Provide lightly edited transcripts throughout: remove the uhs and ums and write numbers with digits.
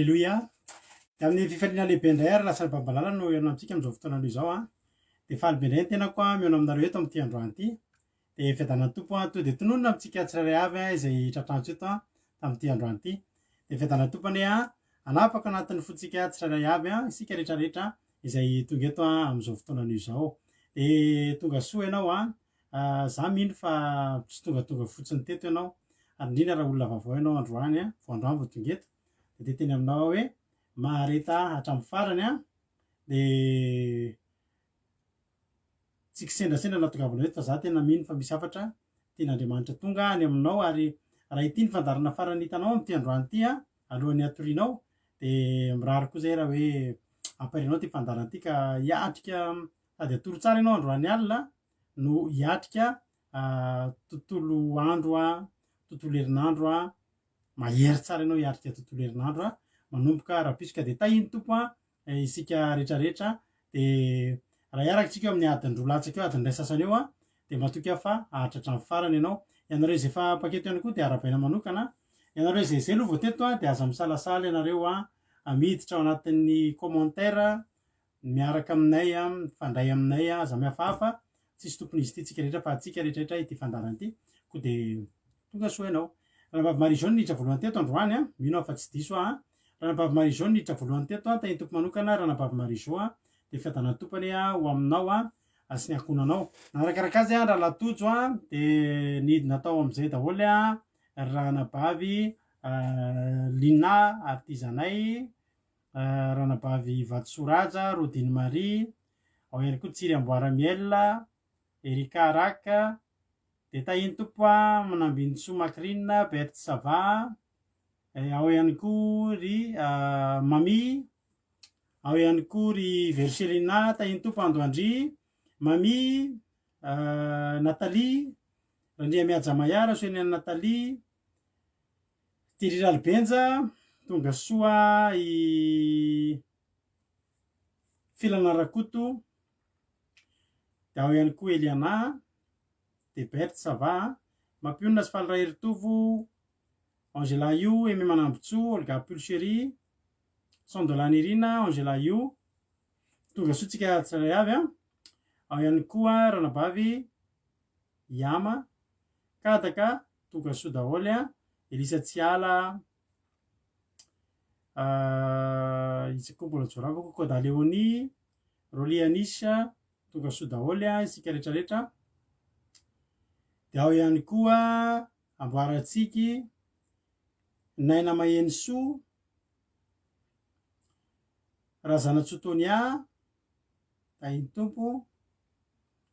Alléluia. Amin'ny fifaliana lehibe indray ary lasa babalala no ianao antsika amin'izao fotoana izao dia faly be indray ny tenako mihaona aminareo eto amin'ity androany ity. Dia fiadanan'ny tompo to dia tononona amintsika tsirairay avy izay tratrantsika eto tamin'ity androany ity. Dia fiadanan'ny tompo anie hanapaka anatin'ny fontsika tsirairay avy isika rehetrarehetra izay tonga eto amin'izao fotoana izao. Dia tonga soa ianao za mino fa tsy tonga fotsiny teto ianao ary indrindra raha olona vaovao ianao androany vao androany vao tonga eto dia teny aminao hoe mahareta hatramin'ny farany dia tsy kisendrasendra nahatongavanao eto fa za tena mino fa misy hafatra tian'Andriamanitra tonga any aminao ary raha ity ny fandarana farany hitanao amin'ity androany ity alohan'ny hatorinao dia mirary koa zay raha hoe amparianao ty fandarana ity ka hiatrika sady atoro tsara ianao androany alina no hiatrika tontolo andro tontolo herinandro mahery tsara ianao hiatrika tontolo herinandro manomboka rahapisika dia tahiny tompo isika rehetrarehetra dia raha hiarakantsika eo amin'ny adin'ny roalatsaka eo adin'ny ray sasany eo dia matoka fa hahatratra amin'ny farany ianao. Ianareo izay efa paketo ihany koa dia arabaina manokana. Ianareo izay zay aloha vao teto dia aza misalasala ianareo miditra ao anatin'ny commentaire miaraka aminay mifandray aminay aza mihafahafa tsisy tompony izy ity tsika rehetra fa atsika rehetrarehetra ity fandarana ity koa dia tonga soa ianao. Ranabavy Marie-Jaune niditra voalohany teto androany mino aho fa tsy diso Ranabavy Marie-Jaune niditra voalohany teto tahiny tompo manokana Ranabavy Marie-Jaune dia fiadanan'ny tompony ho aminao sy ny ankonanao. Narakaraka azy raha latojo dia natao amin'izay daholo Ranabavy Lina Artisanay, Ranabavy Vatsoraja, Rodine Marie, ao ihany koa Tsiry Amboaramiel, Erika Araka, dia tahiny tompo Manambinitso Macrine, Berthe Sava, ao ihany koa ry Mami, ao ihany koa ry Verselina, tahiny tompo Andoandry, Mami, Nathalie, Randria Miajamayara, Soenian'i Nathalie, Thierry Ralbenja, tonga soa i Filana Rakoto, dia ao ihany koa Eliana, dia Berthe Sava, Mampionina sy Falira Heritovo, Angela Io, Aimé Manambotso, Olga Pulcherie, Sandolan Irina, Angela Io, tonga soa tsika tsirairay avy ao ihany koa Ranabavy Yama, Kadaka, tonga soa daholo Elisa Tsiala, izy koa mbola joravako Koda Leonie, Rolie Anisa, tonga soa daholo isika rehetrarehetra. Dia ao ihany koa Amboaratsiky, Naina Mahensoa, Razana Tsotonia, tahiny tompo,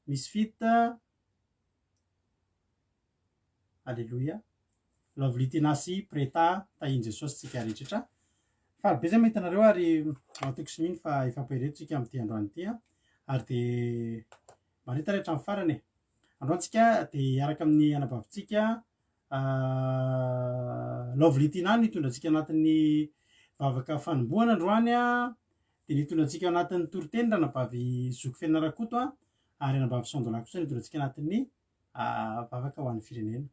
Misfita, Alléluia, Lovely Tinasy, Preta, tahiny Jesosy tsika rehetrarehetra. Faly be zay mahita anareo ary mahatoky sy mino fa ifampireto tsika amin'ity androany ity ary dia maretrarehetra amin'ny farany androantsika dia hiaraka amin'ny anabavintsika Lovely Tina nitondratsika anatin'ny vavaka fanombohana androany dia nitondrantsika anatin'ny toriteny Ranabavy Zoky Fianarakoto ary Ranabavy Sandola kosa nitondrantsika anatin'ny vavaka ho an'ny firenena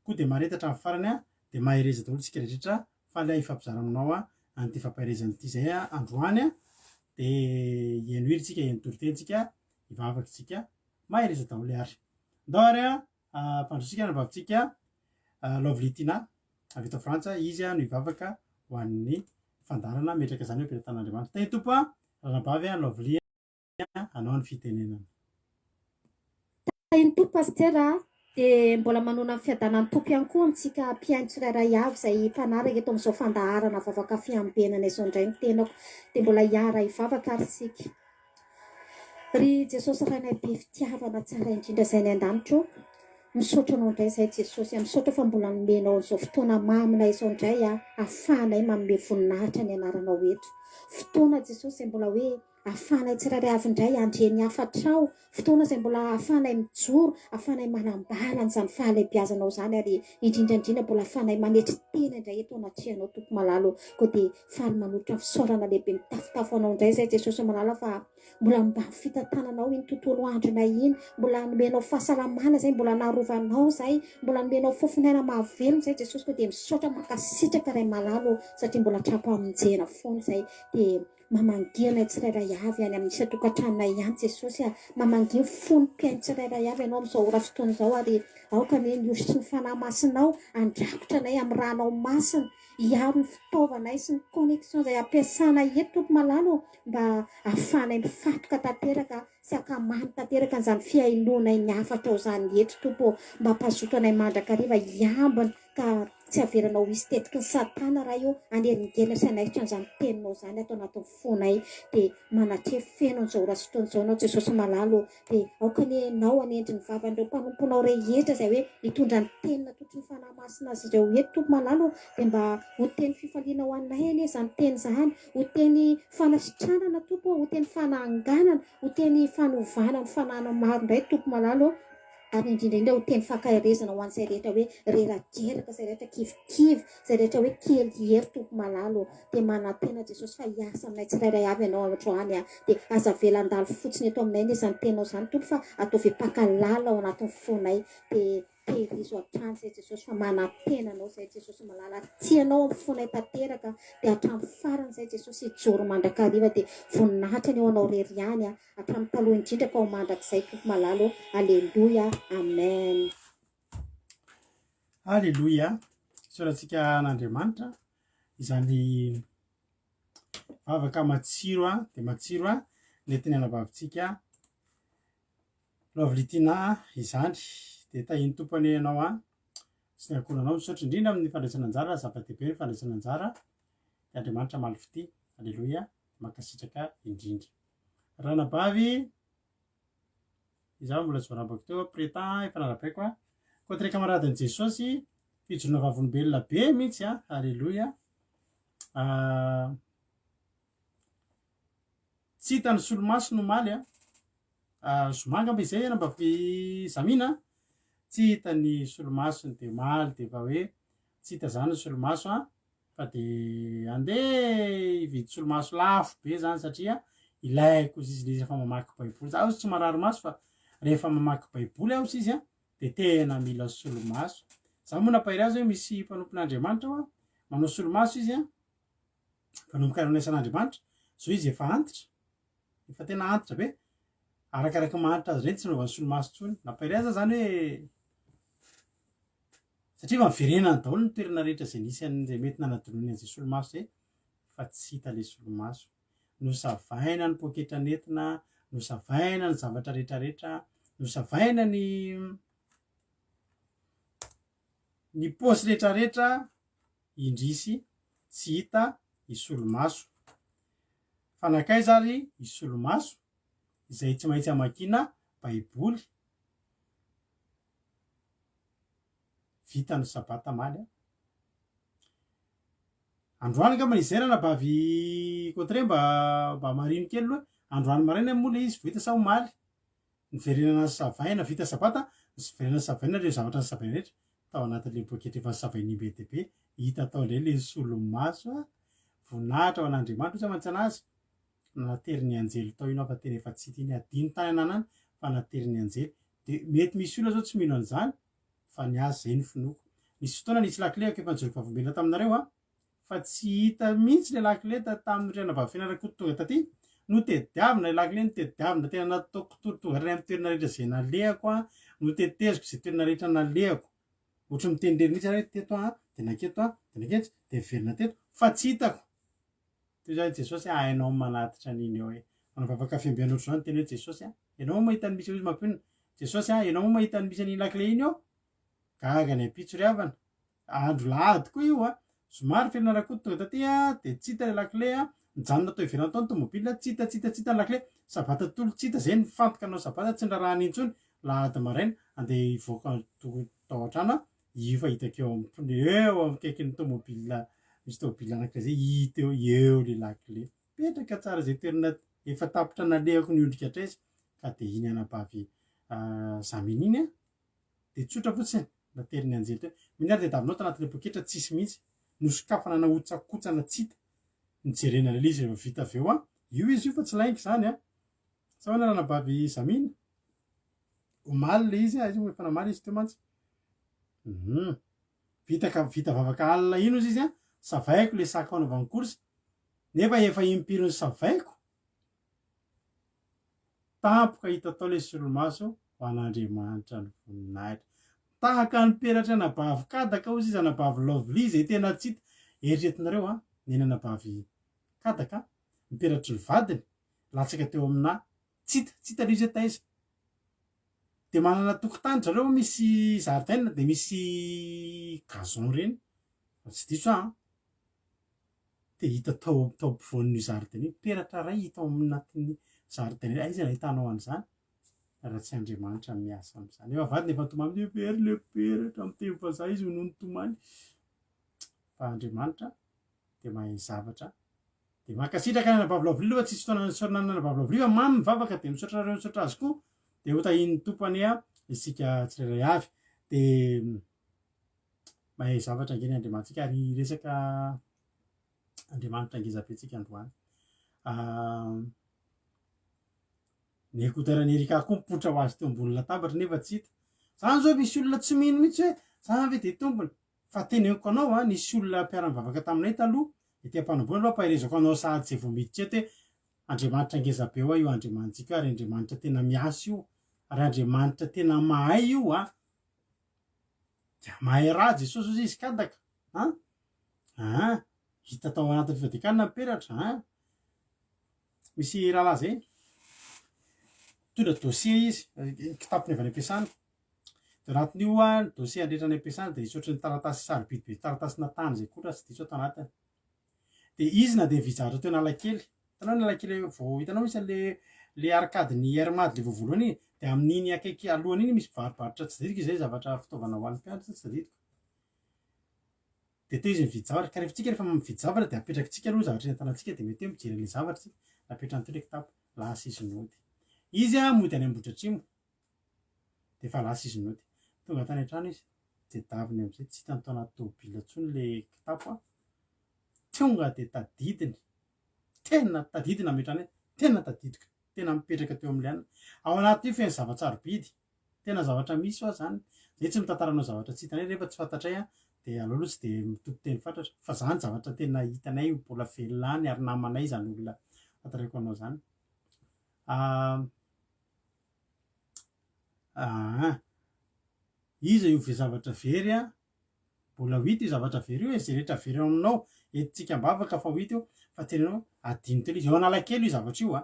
koa dia maretatra amin'ny farany dia mahereza daholo tsika rehetrarehetra faly ifampizara aminao an'ity fampaherezan'ity zay androany dia hienohirintsika hienotoritentsika hivavakintsika mahereza daholo ary ndary mpandrotsika Ranabavitsika Lovely Tina avy eto Frantsa izy no hivavaka ho an'ny fandarana metraka zany hoe ampiretan'Andriamanitra. Tahiny tompo Ranabavy Lovely hanao ny fitenenana. Tahiny tompo pastera dia mbola manona fiadanan'ny tompo ihany koa amintsika mpiaino tsirairay avy izay mpanaraka eto amin'izao fandaharana vavaka fiambenana izao indray ny tenako dia mbola hiara hivavaka ary sika. Ry Jesosy rainay be fitiavana tsara indrindra izay ny an-danitro misaotra anao indray izay Jesosy misaotra fa mbola nomenao izao fotoana mamina izao indray ahafahanay manome voninahitra ny anaranao eto. Fotoana Jesosy mbola hoe afanay tsirairay avy indray andreny hafatrao fotoana izay mbola afanay mijoro afanay manambalana zany fahalehibiazanao zany ary indrindrandrindra mbola afanay manetry tena indray eto anatrianao tompo malalo koa dia faly manotra fisaorana lehibe mitafotafo anao indray zay Jesosy malala fa mbola mba fitantananao iny tontolo andronay iny mbola nomenao fahasalamana zay mbola naharovanao zay mbola nomenao fofinaina mahavelona zay Jesosy koa dia misaotra makasitraka ray malalo satria mbola trapo aminjena foana zay dia mamangina tsirairay avy any amin'ny isatokantranonay ihany Jesosy mamangina fony mpiainy tsirairay avy ianao amin'izao ora fotoana izao ary aoka ne niositry ny fanahy masinao andrakotra anay amin'ny ranao masina hiaro ny fitaovanay sy ny connexion izay ampiasanay eto tompo malalo mba ahafahanay mifatoka tanteraka sy akamany tanteraka n'izany fiainonay ny hafatrao zany eto tompo mba hampazoto anay mandrakariva hiambina ka tsy averanao hisy tetiky ny satana raha io aneringena sy anaitra n'izany teninao zany atao anatin'ny fonay dia manatrefy feno an'izao ora sy fotoana izao anao Jesosy malalo dia aoka ny anao anendry ny vavan'ireo mpanomponao rehetra izay hoe hitondra ny tenina totry ny fanahy masina azy ireo eto tompo malalo dia mba ho teny fifaliana ho anay anie zany teny zany ho teny fanasitranana tompo ho teny fananganana ho teny fanovana ny fanahana maro indray tompo malalo ary indrindraindra ho teny fankahirezana ho an'izay rehetra hoe rerageraka izay rehetra kivikivy izay rehetra hoe kely hery tompo malalo dia manantena Jesosy fa hiasa aminay tsirairay avy ianao androany dia aza velan-dalo fotsiny eto aminay anie zany tenao zany tompo fa atao ve mpakalala ao anatin'ny fonay dia tehirizo hatrany zay Jesosy fa manantena anao zay Jesosy malala tianao amin'ny fonay tanteraka dia hatramin'ny farany zay Jesosy hijoro mandrakariva dia voninahitra ny eo anao rery ihany hatramin'ny taloha indrindra ka ho mandrakizay tompo malalo aleluia amen aleloia sorantsika n'Andriamanitra izany vavaka matsiro dia matsiro netiny anabavitsika lohavilitina izany dia tahiny tompony ianao sy ny akonanao misaotra indrindra amin'ny fandraisana anjara zava-dehibe ny fandraisana anjara dia Andriamanitra malifity aleloia mankasitraka indrindra ranabavy izaho mbola tsy voarambako teo prétend efa narabaiko koatre kamaradin'i Jesosy fijorona vavolombelona be mihitsy aleloia tsy hitany solomaso no maly somanga mba izay mba fizamina tsy hitany solomasony dia maly dia efa hoe tsy hita zany ny solomaso fa dia andeha hividy solomaso lafo be zany satria ilaiko izy izy efa mamaky baiboly zaho tsy marary maso fa rehefa mamaky baiboly aho izy dia tena mila solomaso za moa nampahiry azy hoe misy mpanompon'Andriamanitra manao solomaso izy mpanompoka aron'asan'Andriamanitra so izy efa antitra efa tena antitra be arakaraka mahanitra azy reny tsy naovan'ny solomaso tsony nampahiry azy zany hoe satria fa miverenany daholo ny toerana rehetra izay nisy an'izay mety nanadinony an'izay solomaso zay fa tsy hita le solomaso nosavaina ny poketra nentina nosavaina ny zavatra rehetrarehetra nosavaina ny posy rehetrarehetra indrisy tsy hita isolomaso fanakay zary isolomaso izay tsy maintsy hamakina baiboly vita ny sabata maly androany ka manizay ranabavy kotre mba marino kely loha androany maraina mola izy vita sa maly niverenana savaina vita sabata niverenana savaina reo zavatra ny savaina rehetra tao anatin'le poketra efa savain'be dia be hita tao le solomaso voninahitra ao an'Andriamanitra ozy mantsy anazy naterin'ny anjely tao ino fa tena efa tsy hita iny adino tany ananany fa naterin'ny anjely dia mety misy olona zao tsy mino an'izany fa ny azy zay ny finoko nisy fotoana nisy lakile efa nijoro vavombelona taminareo fa tsy hita mihitsy le lakile tamin'ny ranabavy fianarako tonga taty no tediavina lakile no tediavina tena nataoko toritovarina amin'ny toerana rehetra zay nalehako no teteziko zay toerana rehetra nalehako ohatra mitendrery mihitsy hoe teto dia naketo dia naketo dia verina teto fa tsy hitako toy zany Jesosy hainao manatitra an'iny eo manavavaka fiambian'ohatro zany teny hoe Jesosy ianao mahita ny misy izy mampionina Jesosy ianao mahita ny misy an'iny lakile iny eo gaga ny ampitso ry havana andro lahady koa io somary fianarako tonga taty dia tsy hita le lakile mijanona tao ivelany tao ny tomobila tsy hita ny lakile sabata tolo tsy hita zay nifantoka anao sabata tsy ndrarahany intsony lahady maraina andeha hivoaka tao an-trano ifa hitako eo amin'ny kaikin'ny tomobila misy tomobila anankiray zay hita eo le lakile petraka tsara zay toerana efa tapitra nalehako ny ondrika traizy ka de iny anabavy zaminy iny a de tsotra fotsiny nateriny anjely teo minary de davinao tanatin'le poketra tsisy mihitsy nosokafana naotsakotsana tsita nijerena le izy rehefa vita aveo a io izy io fa tsy lainky zany a sa hoana ranabavy zaminy omaly le izy a izy efa namaly izy teo mantsy vita vavaka alina ino izy a savaiko le saka anaovany korsy nefa efa impirony savaiko tampoka hita tao le solomaso ho an'Andriamanitra ny voninahitra tahaka ny peratra anabavy kadaka ozy izy anabavy lovely zay tena tsita eritretinareo a neny anabavy kadaka miperatry ny vadiny latsaka teo amina tsita lizy taiza de manana tokotany zareo misy zaridaina de misy gazon reny tsy diso de hita tao ampovoan'ny zaridaina peratra ray hita ao aminatin'ny zaridaina aiza nahitanao an'izany raha tsy Andriamanitra miasa am'izany efa vadiny efa tomany very le peratra am'teny vazaha izy noho ny tomany fa Andriamanitra de mahay zavatra de mankasitraka ny anabavy lovely loha tsisy fotoana nisaorana ny anabavy lovely fa mamy mivavaka de misaotra reo misaotra azy koa de ho tahin'ny tompony a isika tsirairay avy de mahay zavatra angeny Andriamanitsika ary resaka Andriamanitra angezabetsika androany ny ekoteran'ny erika koa mipotra ho azy teo ambony latabatra nefa tsy hita zany zao misy olona tsy mino mihitsy hoe zany ve de tompony fa teneniko anao a nisy olona mpiara-mivavaka taminay taloha ety am-panambony aloha paherezako anao sahady zay vao miditra eto hoe Andriamanitra angezabe eo io Andriamanitsika ary Andriamanitra tena miasa io ary Andriamanitra tena mahay io de mahay raha Jesosy ozy izy kadaka hita tao anatin'ny fivadikanina miperatra misy rahalahy zay tondra dossier izy kitapony avy any ampiasana de anatin'io a dossier andretra any ampiasana de nisy ohatry ny taratasy sarobidy be taratasy natany zay koa raha tsy diso atao anatiny de izy na de vizatra teo Analakely hitanao ny Analakely vao hitanao misy le arkadiny Hermady le voavolohany iny de amin'iny akaiky alohany iny misy barobarotra tsy tadidiko izay zavatra fitaovana ho an'ny mpianatra tsy tadidiko de teo izy mividy zavatra ka rehefa tsika rehefa mividy zavatra de apetraky tsika aloha zavatra entanantsika de mety hoe mijery le zavatra tsika napetrany teo le kitapo lasa izy nody izy a mody any Ambohidratrimo de fa lasa izy nody tonga tany an-trano izy de daviny am'izay tsy hitany tao anaty tômôbila intsony le kitapo tonga de tadidiny tena tadidina metrany tena tadidiko tena mipetraka teo amin'ny lianana ao anaty io feny zavatsarobidy tena zavatra misy ao zany zay tsy mitantaranao zavatra tsy hitanay rehefa tsy fantatray de aleo aloha tsy de mitoto teny fantatra fa zany zavatra tena hitanay mbola velany ary namanay zany olona fantarako anao zany iza io ve zavatra very mbola ho hita io zavatra very io zay rehetra very aminao etitsika mbavaka fa ho hita io fa tenanao adino telo izy eo Analakely io zavatra io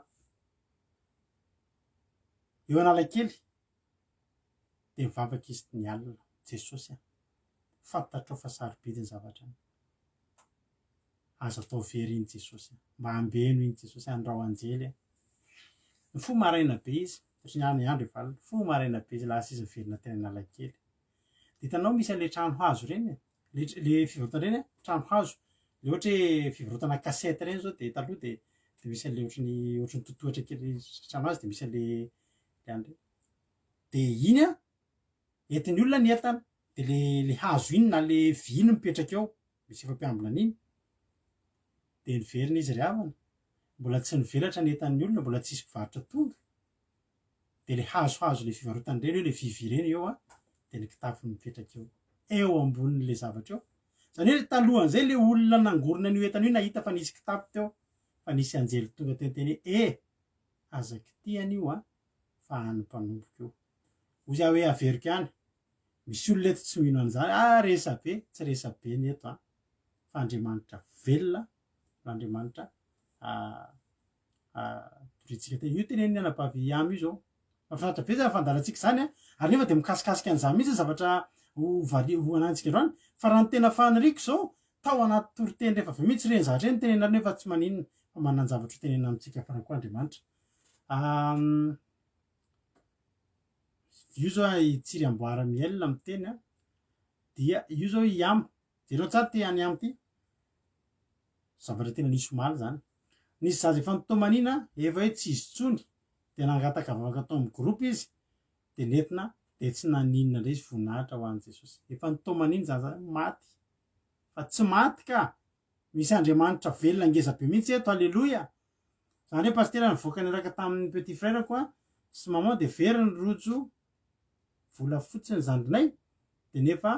eo Analakely de mivavaka izy ny alina Jesosy fantatrao fa sarobidy ny zavatra aza atao very iny Jesosy mba ambeno iny Jesosy andrao anjely ny fo maraina be izy satria ny andro evalina fo maraina be izy lasa izy velona tena Analakely de hitanao misy an'le trano hazo reny le fivarotana reny trano hazo le ohatra hoe fivarotana kasety reny zao de taloha de misy an'le ohatrany totohatra kely trano hazo de misy an'le andre de iny entin'ny olona ny entana de le hazo iny na le vy iny mipetraka eo misy efa mpiambina an'iny de niverina izy ry havana mbola tsy nivelatra ny entan'ny olona mbola tsisy mpivarotra tonga de le hazohazo le fivarotany reny eo le vivy reny eo de ny kitapo mipetraka eo ambonin'le zavatra eo zany hoe talohan'izay le olona nangorona an'io entana io nahita fa nisy kitapo teo fa nisy anjely tonga teo teny azaky tiany io fa any mpanomboka eo ozy hoe averiko ihany misy olona eto tsy mino an'izany resabe tsy resabe ny eto fa Andriamanitra velona Andriamanitra toritsika teny io tenen'ny anabavy amy io zao mafantatra be zany fandalantsika zany ary nefa de mikasikasika an'izany mihitsy zavatra ho anantsika androany fa raha ny tena faniriko zao tao anaty toriteny rehefa avy mihitsy reny zavatra reny tenenareo nefa tsy maninona fa manana ny zavatra ho tenena amintsika farany koa Andriamanitra io zao itsiry amboara miel miteny dia io zao iama jereo tsara ty any amy ty zavatra tena nisy omaly zany nisy zaza efa nitomanina efa hoe tsy izy tsony de nangataka vavaka atao amin'ny groupe izy de nentina de tsy naninona ndray izy voninahitra ho an' Jesosy efa nitomaniny zaza maty fa tsy maty ka misy Andriamanitra velona ngezabe mihitsy eto alleloia zany hoe pastera nivoaka niaraka tamin'ny petit frère koa sy maman de very ny rojo vola fotsiny zandrinay de nefa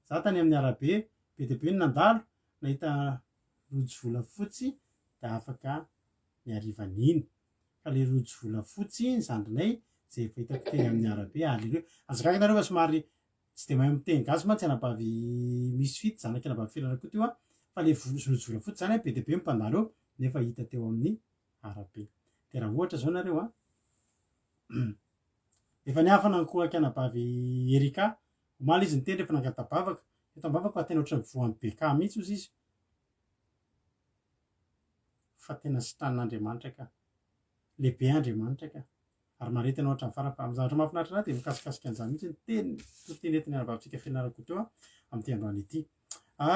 za tany amin'ny arabe be de be ny nandalo nahita rojo vola fotsy de afaka miarivan'iny ka le rojo vola fotsy zandrinay zay efa hitako teny amin'ny arabe alleloia azakaka fa somary tsy de mahay miteny gasy mantsy anabavy misy fity zanaky anabavy felana koa teo fa le rojo vola fotsy zany be de be mpandalo eo nefa hita teo amin'ny arabe de raha ohatra zao nareo efa niafana nkoaky anabavy Erika omaly izy niteny rehefa nangatabavaka eto ambavaka fa tena ohatran'ny voan'ny beka mihitsy ozy izy fa tena sitran'Andriamanitra ka lehibe Andriamanitra ka ary marety anao hatramin'ny farany fa amin'ny zavatra mahafinaritra anahy de mikasikasika an'izany mihitsy ny teny teny entin'ny anabavintsika fianarako teo amin'ity androany ity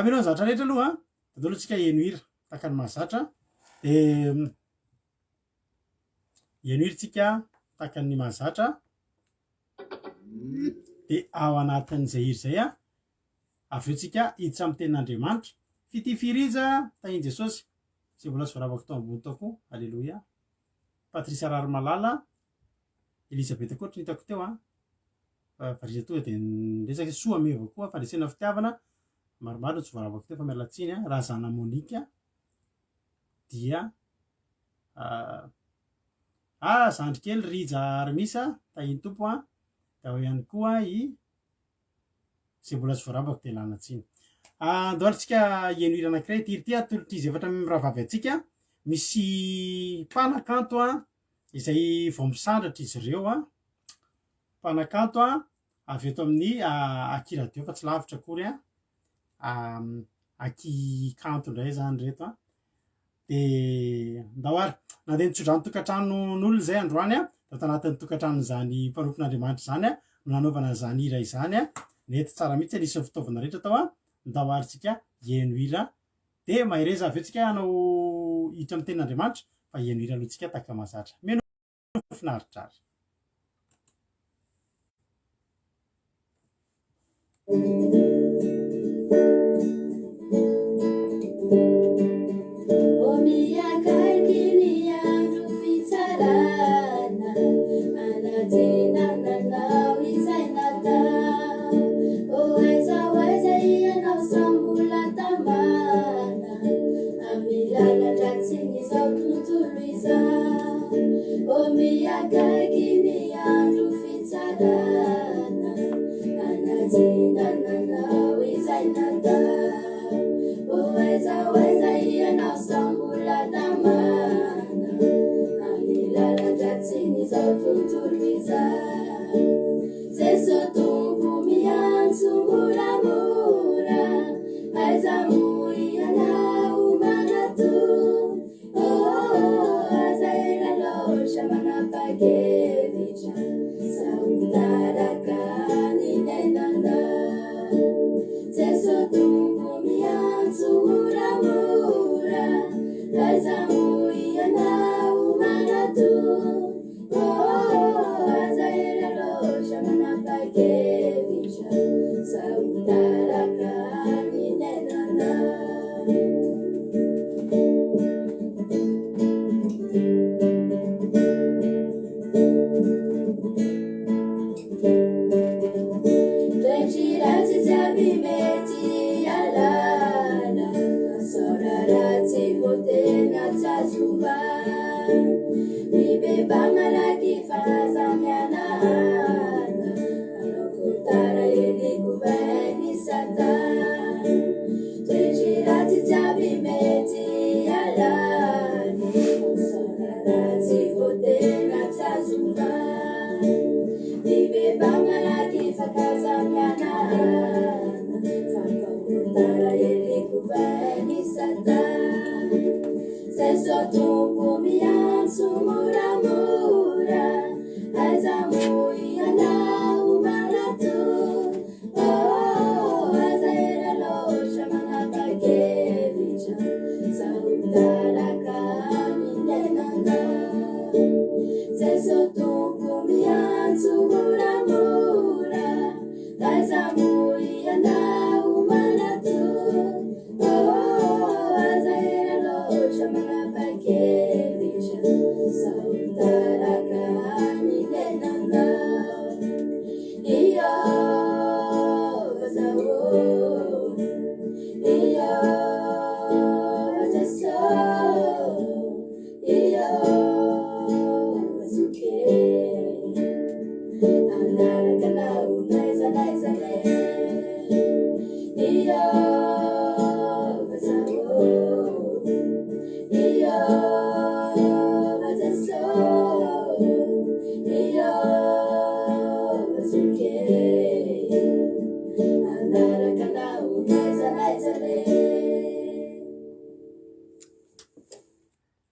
mino ny zavatra rehetra aloha de alohantsika heno hira taka ny mahazatra de heno hiritsika taka ny mahazatra de ao anatin'izay hira zay avy eo tsika hiditra amin'ny tenin'Andriamanitra fitifiriza tahiny Jesosy zay mbola sy voaravako tao ambony tao koa alleloia Patricia Rarimalala Elisabeth koa hitako teo variza tonga de niresaka soa me avao koa fandresena fitiavana maromaro tsy voaravako teo fa mialatsiny Razana Monika dia zandrikely Rija Armisa tahiny tompo da ao ihany koa zay mbola sy voaravako de lanatsiny andohalitsika heno hira anankiray ty hira ty atolotr'izy efatra miravavy atsika misy mpanakanto izay vao misandratra izy ireo mpanakanto avy eto amin'ny akiradio fa tsy lavitra akory aki kanto indray zany reto de ndahoary nandeha nitsodrano tokantranon'olona zay androany da tanatin'ny tokantranon'zany mpanompon'Andriamanitra zany no nanaovana zany hira izany nety tsara mihitsy nisy ny fitaovana rehetra tao ndahoarytsika heno hira de mahereza avy eo tsika hanao hiditra amin'ny tenin'Andriamanitra fa heno hira alohantsika taka mahazatra meno finaritra ary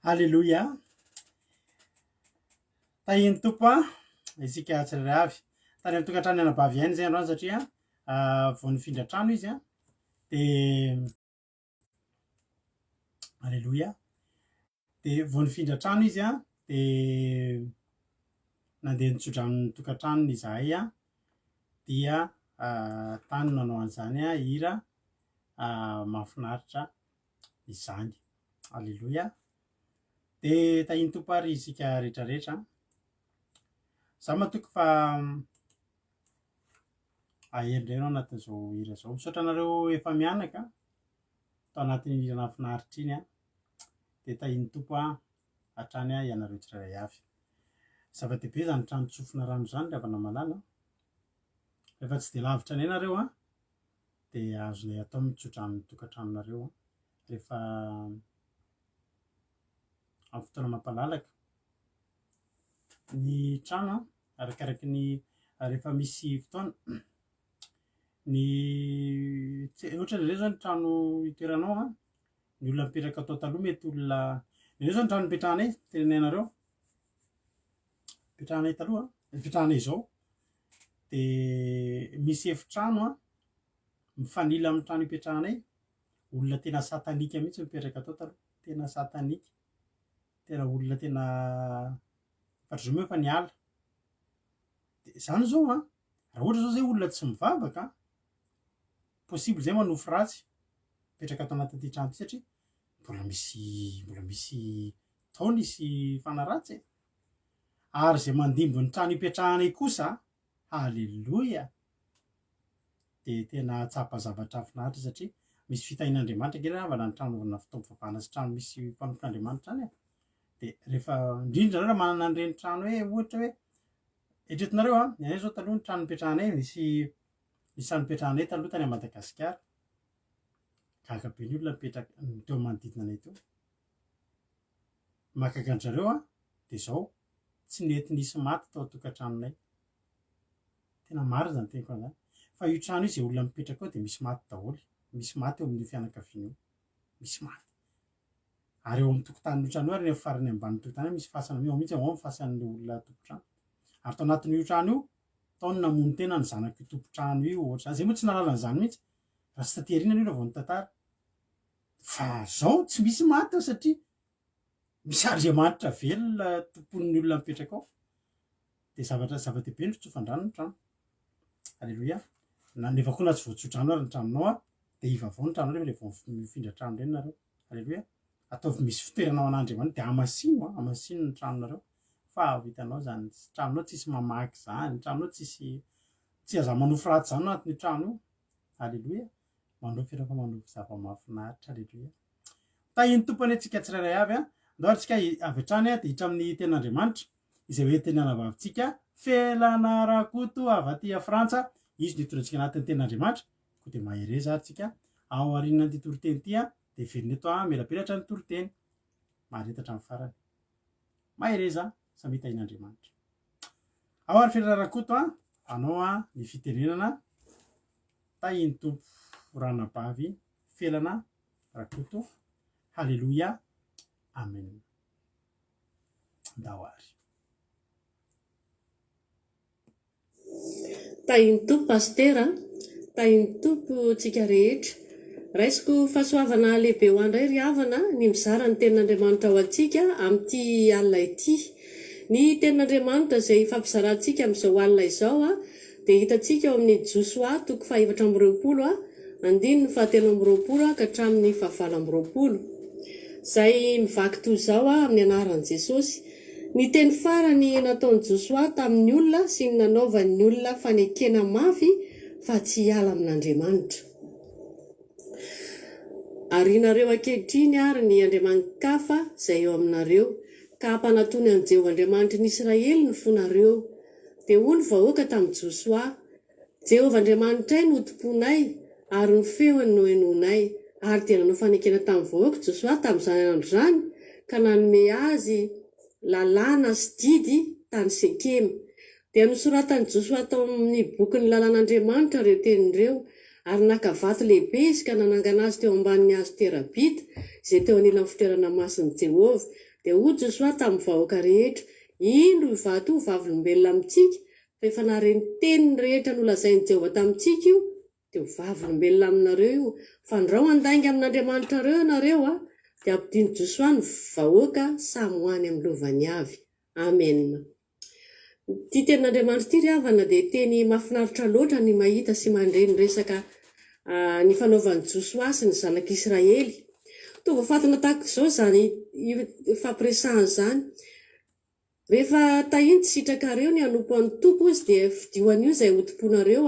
Halleloia tahiny tompo a isika tsirairay avy tany amin'ny tokantrano anabavy ihany zay androany satria vao nifindra trano izy a de halleloia de vao nifindra trano izy a de nandeha nitsodrano tokantranony izahay a dia tany nanao an'izany a hira mahafinaritra izany halleloia de tahiny tompo ary isika rehetrarehetra za matoky fa ahendreno anatin'izao hira zao misaotra anareo efa mianaka tao anatin'ny hira nafinaritra iny a de tahiny tompo a hatrany a ianareo tsirairay avy zava-dehibe zany trano tsofina rano zany ravana malala rehefa tsy de lavitra any ianareo a de azonay atao mitsotra amin'ny tokantranonareo a rehefa amin'ny fotoana mampalalaka ny trano a arakaraky ny rehefa misy fotoana ny ohatra zay zao ny trano itoeranao a ny olona mipetraka atao taloha mety olona ny zao ny trano nipetrahanay tenenainareo nipetrahanay taloha nipetrahanay zao de misy efitrano a mifanila amin'ny trano ipetrahanay olona tena satanika mihitsy mipetraka atao taloha tena satanika tena olona tena fatrizao moa efa niala de zany zao a raha ohatra zao zay olona tsy mivavaka possible zay manofo ratsy mipetraka atao anatin'ity trano ty satria mbola misy taona isy fanaratsy ary zay mandimbo ny trano ipetrahanay kosa halleloia de tena tsapa zavatra finaritra satria misy fitahin'Andriamanitra nge havana ny trano na fitaovana sy trano misy mpanofon'Andriamanitra any de rehefa indrindra raha manana an'ireny trano hoe ohatra hoe etretinareo a ny anay zao taloha ny trano nipetrahanay misy trano nipetrahanay taloha tany Madagasikara gaga be ny olona mipetraka teo manodidina anay teo mahagaga an'zareo a de zao tsy nety nisy maty tao tokantranonay tena maro zany teniko an'izany fa io trano io zay olona mipetraka ao de misy maty daholo misy maty eo amin'ny fianakaviana io misy maty ary eo amin'ny tokotanin'io trano io ary ny farany ambany tokotany misy fasana eo mihitsy ao fasan'le olona tompotrano ary tao anatin'io trano io tao ny namono tena ny zanak'io tompotrano io ohatra zany zay moa tsy nahalalany zany mihitsy raha tsy taterina io vao nitantara fa zao tsy misy maty eo satria misy Andriamanitra velona tompon'ny olona mipetraka ao de zava-dehibe ny fitsofandrano ny trano halleloia nefa koa na tsy voatsodrano ary ny tranonao a de iva avao ny tranonao rehefa le vao mifindra trano reny nareo halleloia ataovy misy fitoeranao an'Andriamanitra de amasino ny tranonareo fa vitanao zany tranonao tsisy mamaky zany tranonao tsy aza manofo ratsy zany anatin'ny trano io halleloia manofo efa manofo zava-mahafinaritra halleloia tahiny tompony antsika tsirairay avy a andao atsika avy hatrany a de hitra amin'ny ten'Andriamanitra izay hoe teny anavavitsika felana rakoto avy aty a Frantsa izy nitorantsika anatin'ny ten'Andriamanitra ko de mahereza atsika ao aorinan' ty toriteny ty a de velony eto a melapelatra ny toriteny maharetatra amin'ny farany mahereza samy tahin'Andriamanitra ao ary felana rakoto a anao a ny fitenenana tahiny tompo ranabavy felana rakoto halleloia amen ndao ary tahiny tompo pastera tahiny tompo tsika rehetra raisiko fahasoavana lehibe ho andray ry havana ny mizara ny tenin'Andriamanitra ho antsika amin'ity alina ity ny tenin'Andriamanitra zay fampizarantsika amin'izao alina izao a de hitantsika ao amin'ny Josoa 4:20 a andininy 7:20 ka hatramin'ny 20:20 zay mivaky toy izao a amin'ny anaran'i Jesosy ny teny farany nataon'i Josoa tamin'ny olona sy ny nanaovan'ny olona fanekena mafy fa tsy hiala amin'Andriamanitra ary nareo ankehitriny ary ny andriamanikafa zay eo aminareo ka hampanatony an'i Jehovah Andriamanitry ny Israely ny fonareo de hoy ny vahoaka tamin'i Josoa Jehovah Andriamanitray no tomponay ary ny feony no enonay, ary dia nanao fanekena tamin'ny vahoaka Josoa tamin'izany andro izany ka nanome azy lalàna sy didy tany Sekema. Dia nosoratan'i Josoa tao amin'ny bokin'ny lalàn'Andriamanitra ireo tenin'ireo, ary naka vato lehibe izy ka nanangana azy teo ambanin'ny hazo terabita izay teo anilan'ny fitoerana mason'i Jehovah. Dia hoy Josoa tamin'ny vahoaka rehetra, indro io vato io vavolombelona amintsika, fa efa nareny teniny rehetra nolazain'i Jehovah tamintsika io, dia ho vavolombelona aminareo io. Fandrao andainga amin'Andriamanitra reo ianareo dia ampidino Josoa ny vahoaka samy ho any amin'ny lovany avy. Amen. Ity tenin'Andriamanitra ity ry havana dia teny mahafinaritra loatra ny mahita sy mandre ny resaka ny fanaovan'i Josoa sy ny zanak'Israely. Toa voafatana tahaka izao izany fampiresahana izany. Rehefa tahiny tsy sitrakareo ny hanompo an'ny tompo izy dia fidioan'io izay hotomponareo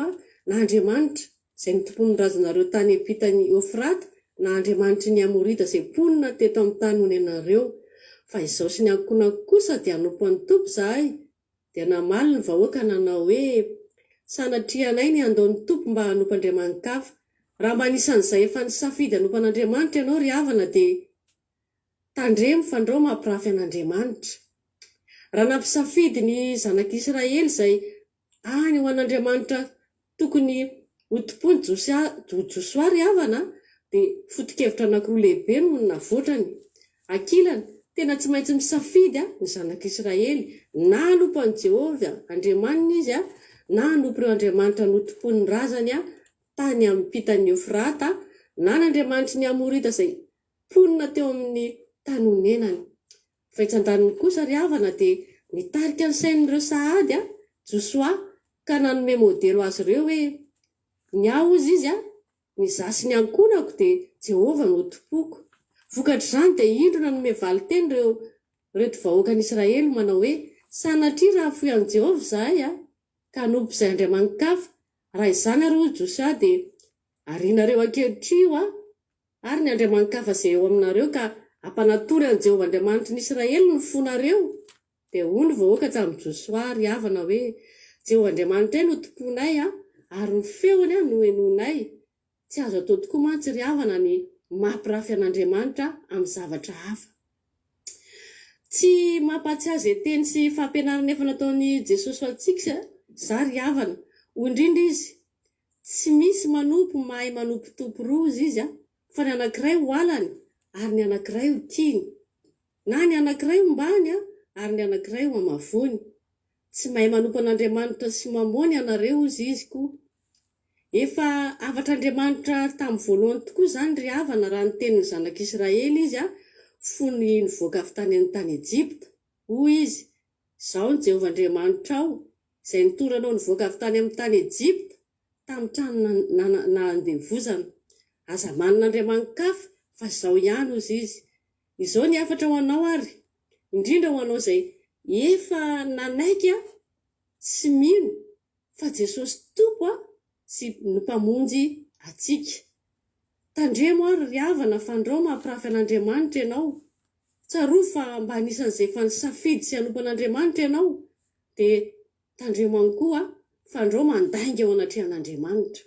na Andriamanitra izay notompon'ny razonareo tany ampitany Eufrata, na Andriamanitra ny Amorita izay ponina teto amin'ny tany honenareo. Fa izao sy ny ankonako kosa dia hanompo an'ny tompo izahay. Dia namaly ny vahoaka nanao hoe, sanatrianay ny andaon'ny tompo mba hanompo Andriamanikafa. Raha mba anisan'izay efa nisafidy hanompo an'Andriamanitra ianao ry havana dia tandremo fandrao mampirafy an'Andriamanitra. Raha nampisafidy ny zanak'Israely izay any ho an'Andriamanitra tokony hotompony Josoa ry havana, dia foto-kevitra anankiroa lehibe no navoatrany. Ankilany, tena tsy maintsy misafidy ny zanak'Israely, na hanompo an'i Jehovah Andriamanina izy na hanompo ireo Andriamanitra notompony ny razany tany amin'ny pitan'ny Eufrata, na n'Andriamanitra ny Amorita izay ponina teo amin'ny tany honenany. Faitsan-daniny kosa ry havana dia nitarika ny sain'ireo sahady Josoa ka nanome modelo azy ireo hoe, ny aho izy ny zasy ny ankonako dia Jehovah no tompoko. Vokatr'izany dia indro nanome valiteny reto vahoakan'Israely manao hoe, sanatria raha foy an'i Jehovah izahay ka hanompo izay Andriamanikafa. Raha izany ary hoy Josoa dia arianareo ankehitriny ary ny Andriamanikafa izay eo aminareo ka ampanatory an'i Jehovah Andriamanitra ny Israely ny fonareo. Dia hoy ny vahoaka tamin'i Josoa ry havana hoe, Jehovah Andriamanitra no tomponay ary ny feony no enonay. Tsy azo atao tokoa mantsy ry havana ny mampirafy an'Andriamanitra amin'ny zavatra hafa. Tsy mampatsiahy izay teny sy fampianarana efa nataon'i Jesosy ho antsika za ry havana. Hoy indrindra izy, tsy misy manompo mahay manompo tompo roa izy fa ny anankiray ho alany ary ny anankiray ho tiany, na ny anankiray ho mbany ary ny anankiray ho amavony. Tsy mahay manompo an'Andriamanitra sy mamony ianareo izy koa. Efa avatr'Andriamanitra tamin'ny voalohany tokoa izany ry havana raha ny tenin'ny zanak'Israely izy fony nivoaka avy tany amin'ny tany Ejipta. Hoy izy, izao ny Jehovah Andriamanitra ao izay nitoranao nivoaka avy tany amin'ny tany Ejipta tamin'ny trano nandevozana. Aza manan'Andriamanikafa fa izao ihany hozy izy. Izao ny afatra ho anao ary, indrindra ho anao izay efa nanaiky sy mino fa Jesosy tompo sy ny mpamonjy atsika. Tandremo ary ry havana fandrao mampirafy an'Andriamanitra ianao. Tsaroa fa mba anisan'izay efa nisafidy sy hanompo an'Andriamanitra ianao, dia tandremo ihany koa fandrao mandainga ao anatrehan'Andriamanitra.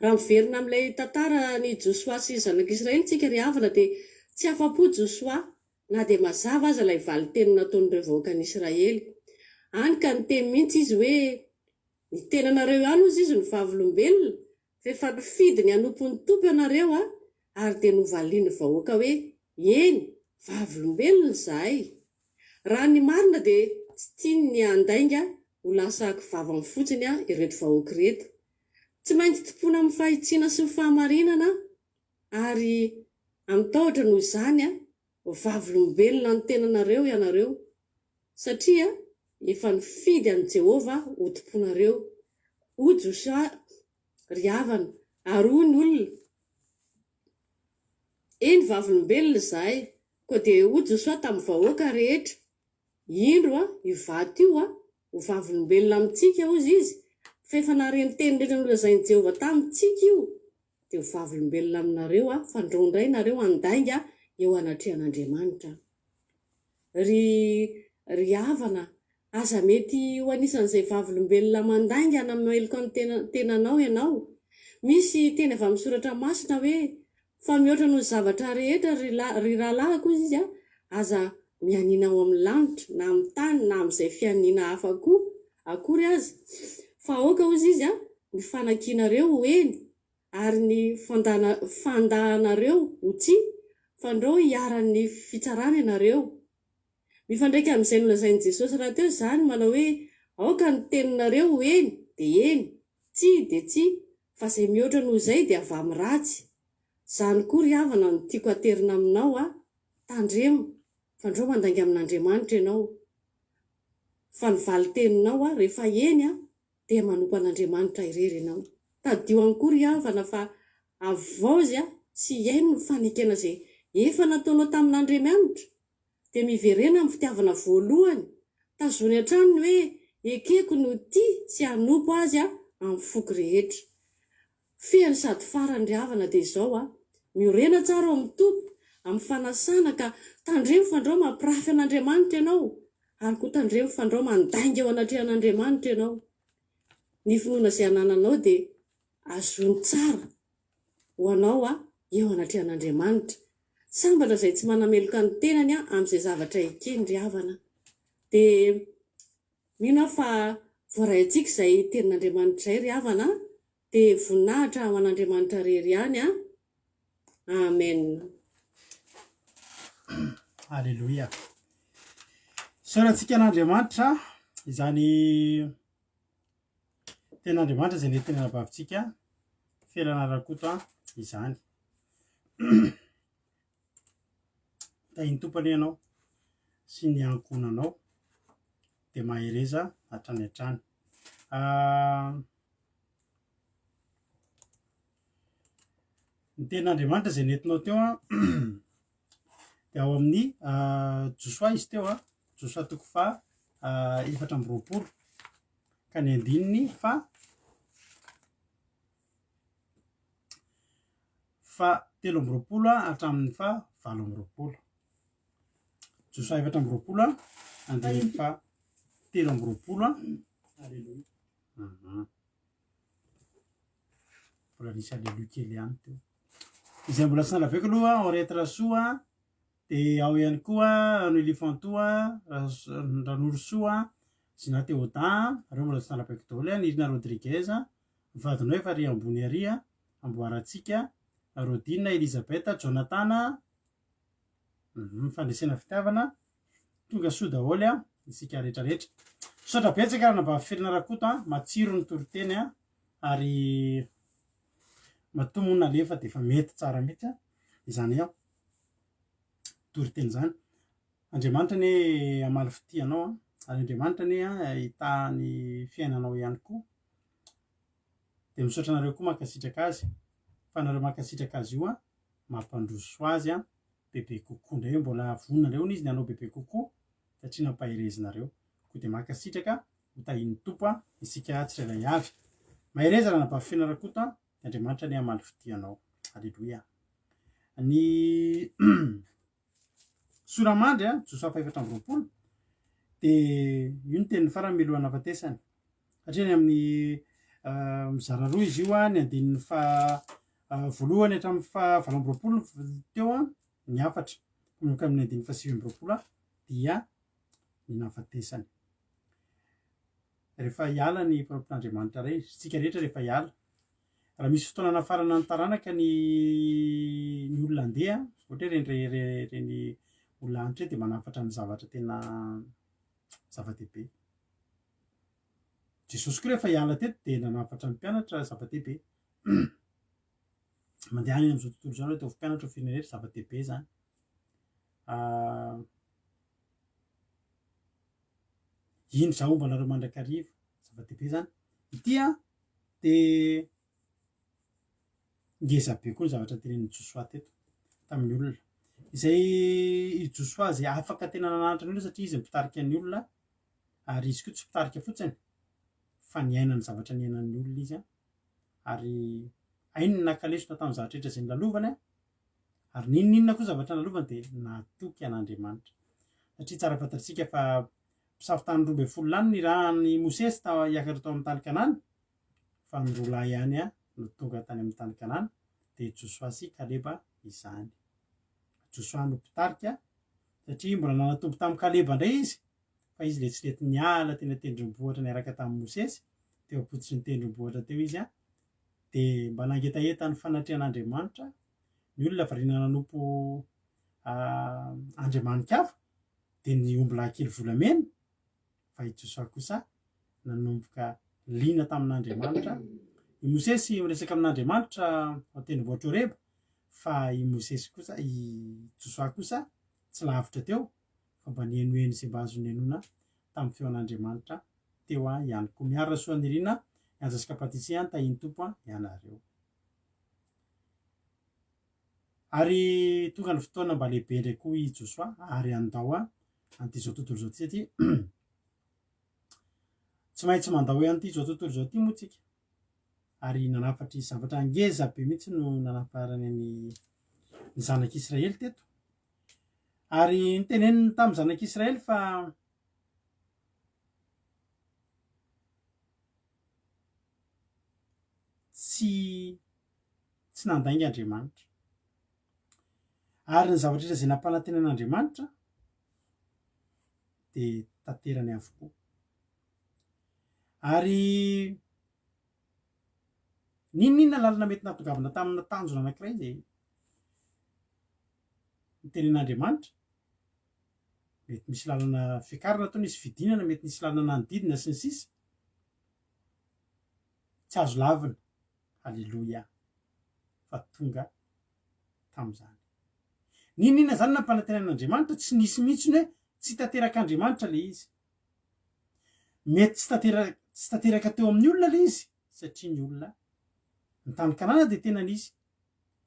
Raha miverina amin'ilay tantara ny Josoa sy zanak'Israely tsika ry havana dia tsy afa-po Josoa na dia mazava aza ilay valiteny nataon'ireo vahoakan'Israely. Any ka niteny mihitsy izy hoe, ny tenanareo ihany hozy izy ny vavolombelona, fa efa nifidy ny hanompo ny tompo ianareo ary dia novaliany vahoaka hoe, eny, vavolombelona izahay. Raha ny marina dia tsy tiany ny andainga ho lasa kivavany fotsiny ireto vahoaka ireto. Tsy maintsy tompona amin'ny fahitsiana sy ny fahamarinana ary amin'ny tahotra noho izany vavolombelona ny tenanareo ianareo, satria efa nifidy an'i Jehovah ho tomponareo. Hoy Josoa ry havana, ary hoy ny olona, eny vavolombelona izahay. Koa dia hoy Josoa tamin'ny vahoaka rehetra, indro io vato io ho vavolombelona amintsika hozy izy, fa efa nareny teny rehetra nolazain'i Jehovah tamintsika io, dia ho vavolombelona aminareo fandrao indray nareo andainga eo anatrehan'Andriamanitra. Ry havana, aza mety ho anisan'izay vavolombelona mandainga namailoko ny tenanao ianao. misy teny avy amin'ny soratra masina hoe fa mihoatra noho zavatra rehetra ry rahalahiko izy izy a aza mianina ao amin'ny lanitra na amin'ny tany na amin'izay fianina hafa koa akory azy fa aoka ozy izy a ny fanakinareo eny ary ny fandahanareo ho tsia fandrao hiaran'ny fitsarana ianareo mifandraika amin'izay nolazain'i Jesosy raha teo izany manao hoe aoka ny teninareo eny dia eny tsia dia tsia fa izay mihoatra noho izay dia avy amin'ny ratsy izany koa ry havana no tiako aterina aminao a tandremo fandrao mandangy amin'Andriamanitra ianao fa ny valiteninao a rehefa eny a dia manompo an'Andriamanitra irery ianao tadio any koa ry havana fa avozy a sy iaino ny fanekena izay efa nataonao tamin'Andriamanitra dia miverena amin'ny fitiavana voalohany tazony hatrany hoe ekeko no tia sy hanompo azy a amin'ny foko rehetra fehany sady farany ry havana dia izao a miorena tsara ao amin'ny tompo amin'ny fanasana ka tandremo fandrao mampirafy an'Andriamanitra ianao ary koa tandremo fandrao mandainga ao anatrehan'Andriamanitra ianao ny finoana izay anananao dia azony tsara ho anao a eo anatrehan'Andriamanitra sambatra izay tsy manameloka ny tenany a amin'izay zavatra ekeny ry havana dia mino aho fa voaraintsika izay tenin'Andriamanitra izay ry havana dia voninahitra ho an'Andriamanitra rery ihany a amen. Alleluia. Sorantsika an'Andriamanitra izany ten'Andriamanitra izay ny tenana bavintsika felana rakoto izany tahiny tompany ianao sy ny ankonanao dia mahereza hatrany hatrany ny ten'Andriamanitra izay nentinao teo a dia ao amin'ny Josoa izy teo a Josoa toko fa 4:20 ka ny andininy fa 13 hatramin'ny fa 20. Josoa 4:20 andininy fa 13. Alleluia. Mbola nisy alleluia kely ihany teo izay mbola tsy nalaveko aloha Henriette Rasoa dia ao ihany koa ny Lifantoa Ranorosoa Zina Théodan reo mbola tsy nalaveko daholo Nirina Rodriguez vadinao efa ry ambony aria amboarantsika Rodina Elisabeth Jonathan fandresena fitiavana tonga soa daholo isika rehetrarehetra saotra betsaka ary namba felina rakoto matsiro ny toriteny ary matomona alefa dia efa mety tsara mihitsy izany toriteny izany Andriamanitra ne amaly fitianao ary Andriamanitra ne ahitany fiainanao ihany koa dia misaotra anareo koa mankasitraka azy fa nareo mankasitraka azy io mampandroso azy bebe kokoa indray mbola vononareo izy ny anao bebe kokoa satria nampaherezinareo koa dia mankasitraka ho tahin'ny tompo isika tsirairay avy mahereza raha nabafena rakoto Andriamanitra ne amaly fitianao. Alleluia. Ny Soramandry Josoa 4:20 dia io ny tenin'ny farany mialohan'ny hafatesany satria ny amin'ny mizara roa izy io ny andininy fa voalohany hatramin'ny fa 20 teo ny hafatra manomboka amin'ny andininy fa 20 dia ny nahafatesany rehefa hiala ny mpampian'Andriamanitra iray sika rehetra rehefa hiala raha misy fotoana nafarana ny taranaka ny olona andeha ohatra reny olona anitra dia manafatra ny zavatra tena zava-dehibe Jesosy koa rehefa hiala teto dia nanafatra ny mpianatra zava-dehibe mandeha any amin'izao tontolo izao atao mpianatra ho firenena zava-dehibe izany iny zao ombanareo mandrakariva zava-dehibe izany ity dia ngeza be koa ny zavatra tenenin'ny Josoa teto tamin'ny olona izay Josoa izay afaka tena nananatra ny olona satria izy mitarika ny olona ary izy koa tsy mitarika fotsiny fa ny ainany zavatra ny ainan'ny olona izy ary ainy ny nakalesona tamin'ny zavatra rehetra izay nilalovany ary ninona koa zavatra nalovany dia natoky an'Andriamanitra satria tsara fantatsika fa mpisafitany 12 any ny rahan'ny Mosesy hiakatra tao amin'ny tany Kanana fa ny roa lahy ihany no tonga tany amin'ny tany Kanana dia Josoa sy Kaleba izany. Josoa no mpitarika satria mbola nanatombo tamin'ny Kaleba indray izy, fa izy le tsy lety niala teny an-tendrombohitra niaraka tamin'ny Mosesy teo am-pototry ny tendrombohitra teo izy dia mba nangetaeta ny fanatrehan'Andriamanitra ny olona variana nanompo andriamanin-kafa dia ny omby lahy kely volamena, fa i Josoa kosa nanomboka liana tamin'Andriamanitra. I Mosesy miresaka amin'Andriamanitra ao tendrombohitra Horeba, fa i Mosesy kosa i Josoa kosa tsy lavitra teo, fa mba nienoeno izay mba azo nienoina tamin'ny feon'Andriamanitra teo ihany koa. Miarina soan'ny rina ianza sy kapatitsy tahiny tompo ianareo. Ary tonga ny fotoana mba lehibe indray koa i Josoa ary andao an'ity tontolo zao ty satria tsy maintsy mandao an'ity zao tontolo zao ty moa tsika. Ary nanafatry zavatra ngeza be mihitsy no nanafarany ny zanak'Israely teto. Ary niteneniny tamin'ny zanak'Israely fa tsy nandainga Andriamanitra. Ary ny zavatra rehetra izay nampanantenan'Andriamanitra dia tanterany avokoa. Ary ninona lalana mety nahatongavana tamina tanjona anankiray izay nitenen'Andriamanitra. Mety misy lalana fiakarana toy nisy fidinana, mety nisy lalana nanodidina sy ny sisa. Tsy azo lavina. Halleloia. Fa tonga tamin'izany. Ninona zany nampanantenan'Andriamanitra, tsy nisy mihitsy hoe tsy tanterak'Andriamanitra le izy. Mety tsy tanteraka teo amin'ny olona le izy, satria ny olona ny tany Kanana dia tena nisy,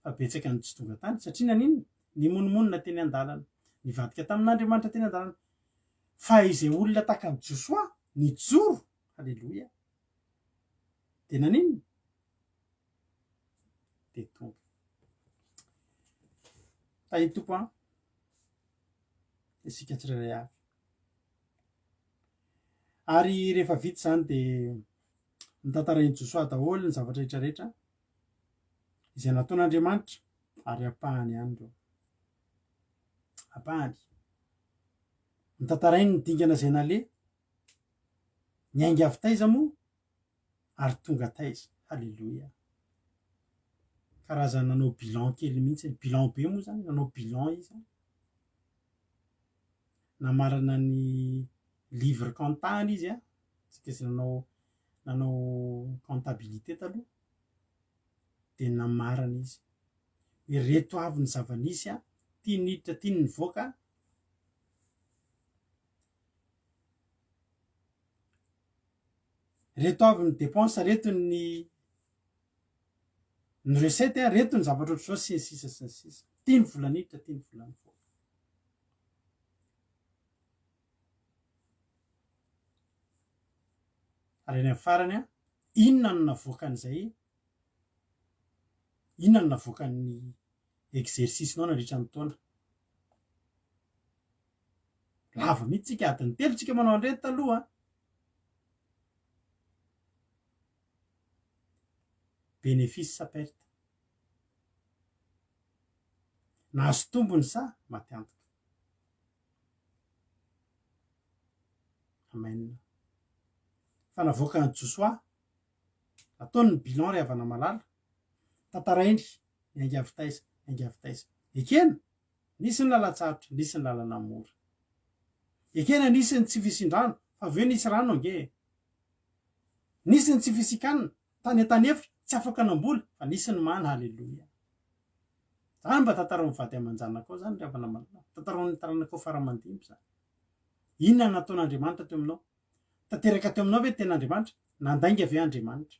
fa betsaka ny tsy tonga tany satria naninona ny monomonina teny an-dalana, nivadika tamin'Andriamanitra teny an-dalana. Fa izay olona tahaka ny Josoa nijoro, halleloia, dia naninona dia tonga. Tahiny tompo isika tsirairay avy. Ary rehefa vita zany dia nitantarain'i Josoa daholo ny zavatra rehetrarehetra izay nataon'Andriamanitra ary ampahany ihany ireo. Ampahany. Nitantarainy ny dingana izay naleha, niainga avy taiza moa ary tonga taiza. Halleloia. Karazana nanao bilan kely mihitsy, bilan be moa zany, nanao bilan izy. Namarana ny livre comptany izy tsika izay nanao comptabilité taloha, dia namarana izy hoe reto avy ny zava-nisy ty niditra ty nivoaka. Reto avy ny dépense, reto ny recette, reto ny zavatra ohatr'izao sy ny sisa sy ny sisa. Ty ny vola niditra, ty ny vola nivoaka. Ary any amin'ny farany inona no navoakan'izay? Inona no navoakan'ny exercice-nao nandritra ny taona? Lava mihitsy tsika, adiny telo tsika manao andreny taloha. Bénéfice sa perte? Nahazo tombony sa maty antoka? Amen. Fa navoakan'ny Josoa, ataony ny bilan rehefa namalala, tantarainy niainga avy taiza, niainga avy taiza. Ekena nisy ny lalan-tsarotra, nisy ny lalana mora. Ekena nisy ny tsy fisin-drano, fa avy eo nisy rano ange. Nisy ny tsy fisikanina, tany an-tany efitra tsy afaka namboly, fa nisy ny mana. Halleloia. Zany mba tantarao mivady aman-janakao zany rehefa namalala. Tantarao ny taranakao faramandimby zany. Inona nataon'Andriamanitra teo aminao? Tanteraka teo aminao ve ten'Andriamanitra? Nandainga ve Andriamanitra?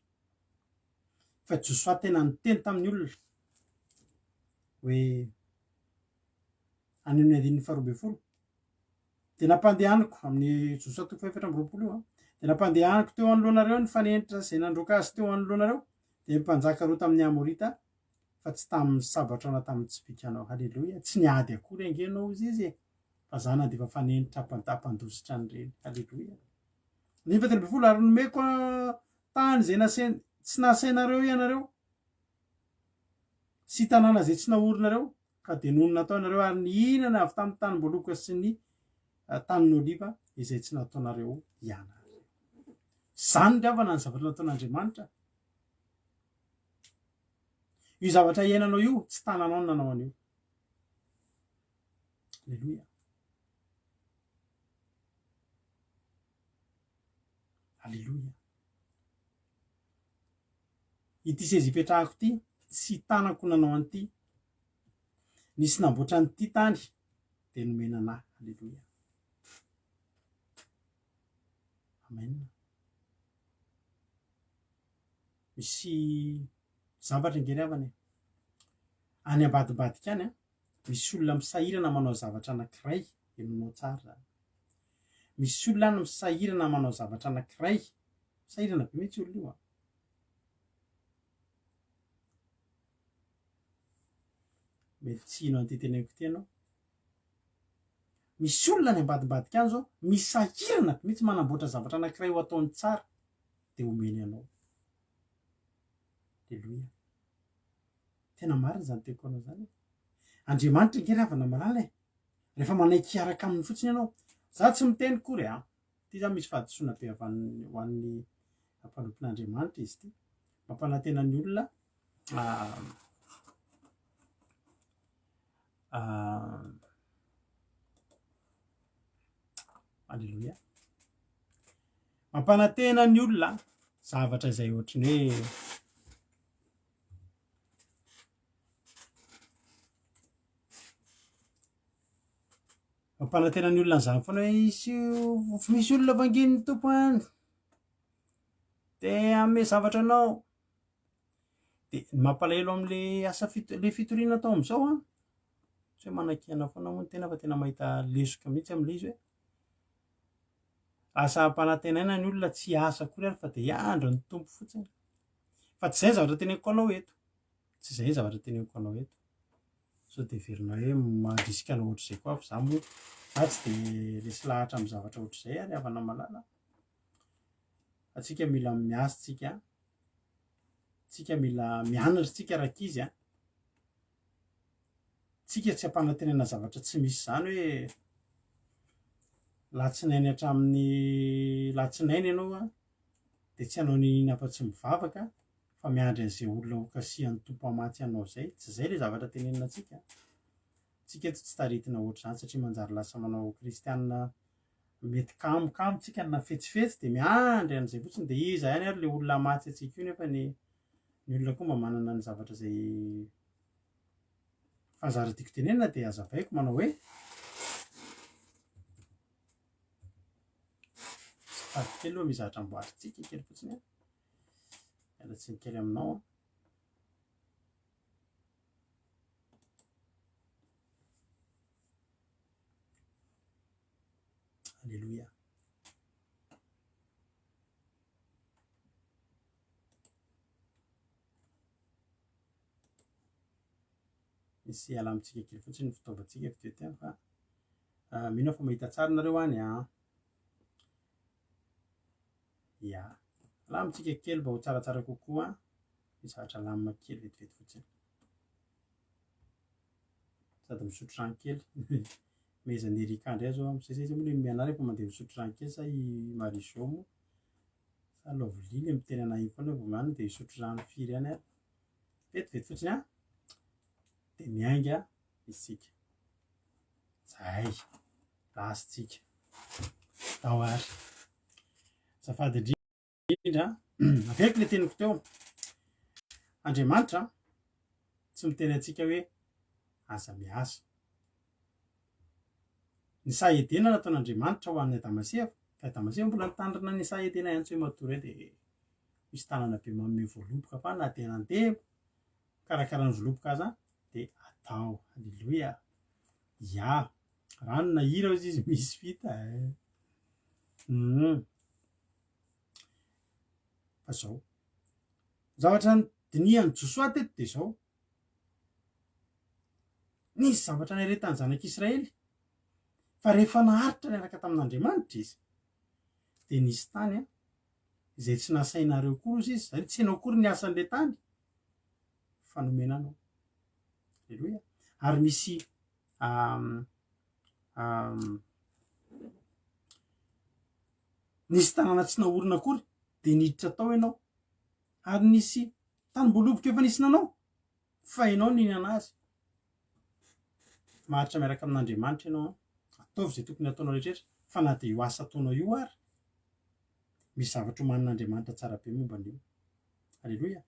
Fa Josoa tena niteny tamin'ny olona hoe aniny andininy 12 dia nampandehaniko amin'ny Josoa 7:20 io dia nampandehaniko teo anoloanareo ny fanenitra izay nandroaka azy teo anoloanareo dia mpanjaka roa tamin'ny Amorita fa tsy tamin'ny sabatra na tamin'ny tsipikanao. Halleloia. Tsy niady akory angenao izy fa zana dia efa fanenitra ampandositra an'ireny. Halleloia. Ny 20 ary nomeko tany izay tsy nasainareo ianareo sy tanàna zay tsy naorinareo ka de noho nataonareo ary nihinana avy tamin'ny tany mboloka sy ny tanin'oliva izay tsy nataonareo iana zany ndiavana ny zavatra nataon'Andriamanitra. Io zavatra iainanao io tsy tananao nanao an'io. Alleluia. Alleluia. Ity seza ipetrahako ity tsy tanako nanao an'ity, nisy namboatra an'ity tany de nomena anahy. Alleluia. Amen. Misy zavatra ingeriavana any ambadibadika any misy olona misahirana manao zavatra anankiray de manao tsara zany. Misy olona any misahirana manao zavatra anankiray, misahirana be mihitsy olona io mety tsy ino an'ity teneniko ty ianao. Misy olona any ambadibadika any zao misahirana be mihitsy manamboatra zavatra anankiray ho ataony tsara de omeny anao. Alleluia. Tena marina zany teko anao zany. Andriamanitra ingeriavana malala rehefa manaiky hiaraka aminy fotsiny ianao. Za tsy miteny kory ty zany misy fahadisoana be avy ho an'ny mpanompon'Andriamanitra izy ty, mampanantena ny olona alleluia, mampanantena ny olona zavatra izay ohatriny hoe mampanantena ny olona zany foana hoe misy olona vangin'ny tompo any de ame zavatra anao de mampalahelo am'le asa le fitoriana atao am'izao tsy hoe manakihana foana moa tena fa tena mahita lesoka mihitsy am'le izy hoe asa ampanantenaina ny olona tsy asa kory ary fa de hiandro ny tompo fotsiny. Fa tsy zay zavatra teneniko anao eto, tsy zay zavatra teneniko anao eto. So de verina hoe mandrisika anao ohatr'izay koa fa za moa za tsy de resy lahatra amin'ny zavatra ohatr'izay ary havana malala. Atsika mila miasa tsika mila mianatra tsika rakizy tsika tsy ampanantenana zavatra tsy misy zany hoe latsinainy hatramin'ny latsinainy ianao de tsy hanao ninina afa-tsy mivavaka fa miandry an'izay olona ho kasihan'ny tompo amatsy anao zay. Tsy zay le zavatra tenenina tsika. Tsika eto tsy taritina ohatr' zany satria manjary lasa manao kristianina mety kamokamo tsika na fetsifetsy de miandry an'izay fotsiny de iza ihany ary le olona amatsy atsika io nefa ny olona koa mba manana ny zavatra zay fanzara tiako tenenina de azavaiko manao hoe fady kely aloha mizahatra amboaritsika kely fotsiny mialatsiny kely aminao Alleluia. Misy ala amitsika kely fotsiny ny fitaovantsika fiteotena fa mino fa mahita tsara nareo any ya ala amitsika kely mba ho tsaratsara kokoa mizahatra lamina kely vetivety fotsiny sady misotro rano kely meza nirikandray zao am'zay moa mianara efa mandeha misotro rano kely sa i Marizao moa sa Lovely le miteny anahy foana vao manana de misotro rano firy any ary vetivety fotsiny de miainga isika zay lasitsika tao ary zafady indrindra aveky le teniko teo. Andriamanitra tsy miteny atsika hoe aza miasa. Ny sahedena nataon'Andriamanitra ho an'ny Adamaseva fa Adamaseva mbola nitandrina ny sahedena ihany tsy hoe matory de misy tanana be manome voaloboka fa na de nandeha karakara ny voaloboka aza de atao. Alleluia. Ya rano na hira hozy izy misy vita fa zao zavatra dinihan'ny Josoa teto de zao nisy zavatra naheretany zanak'Israely fa rehefa naharitra niaraka tamin'Andriamanitra izy de nisy tany izay tsy nasainareo kory izy zay tsy hainao kory ny asan'le tany fa nomena anao. aleloia ary misy nisy tanàna tsy naorina akory de niditra tao ianao ary nisy tanimboloboka efa nisy nanao fa ianao ninana azy maharitra miaraka amin'Andriamanitra ianao ataovy zay tokony ataonao rehetrarehetra fa na de io asa ataonao io ary misy zavatra homanin'Andriamanitra tsara be momban'io aleloia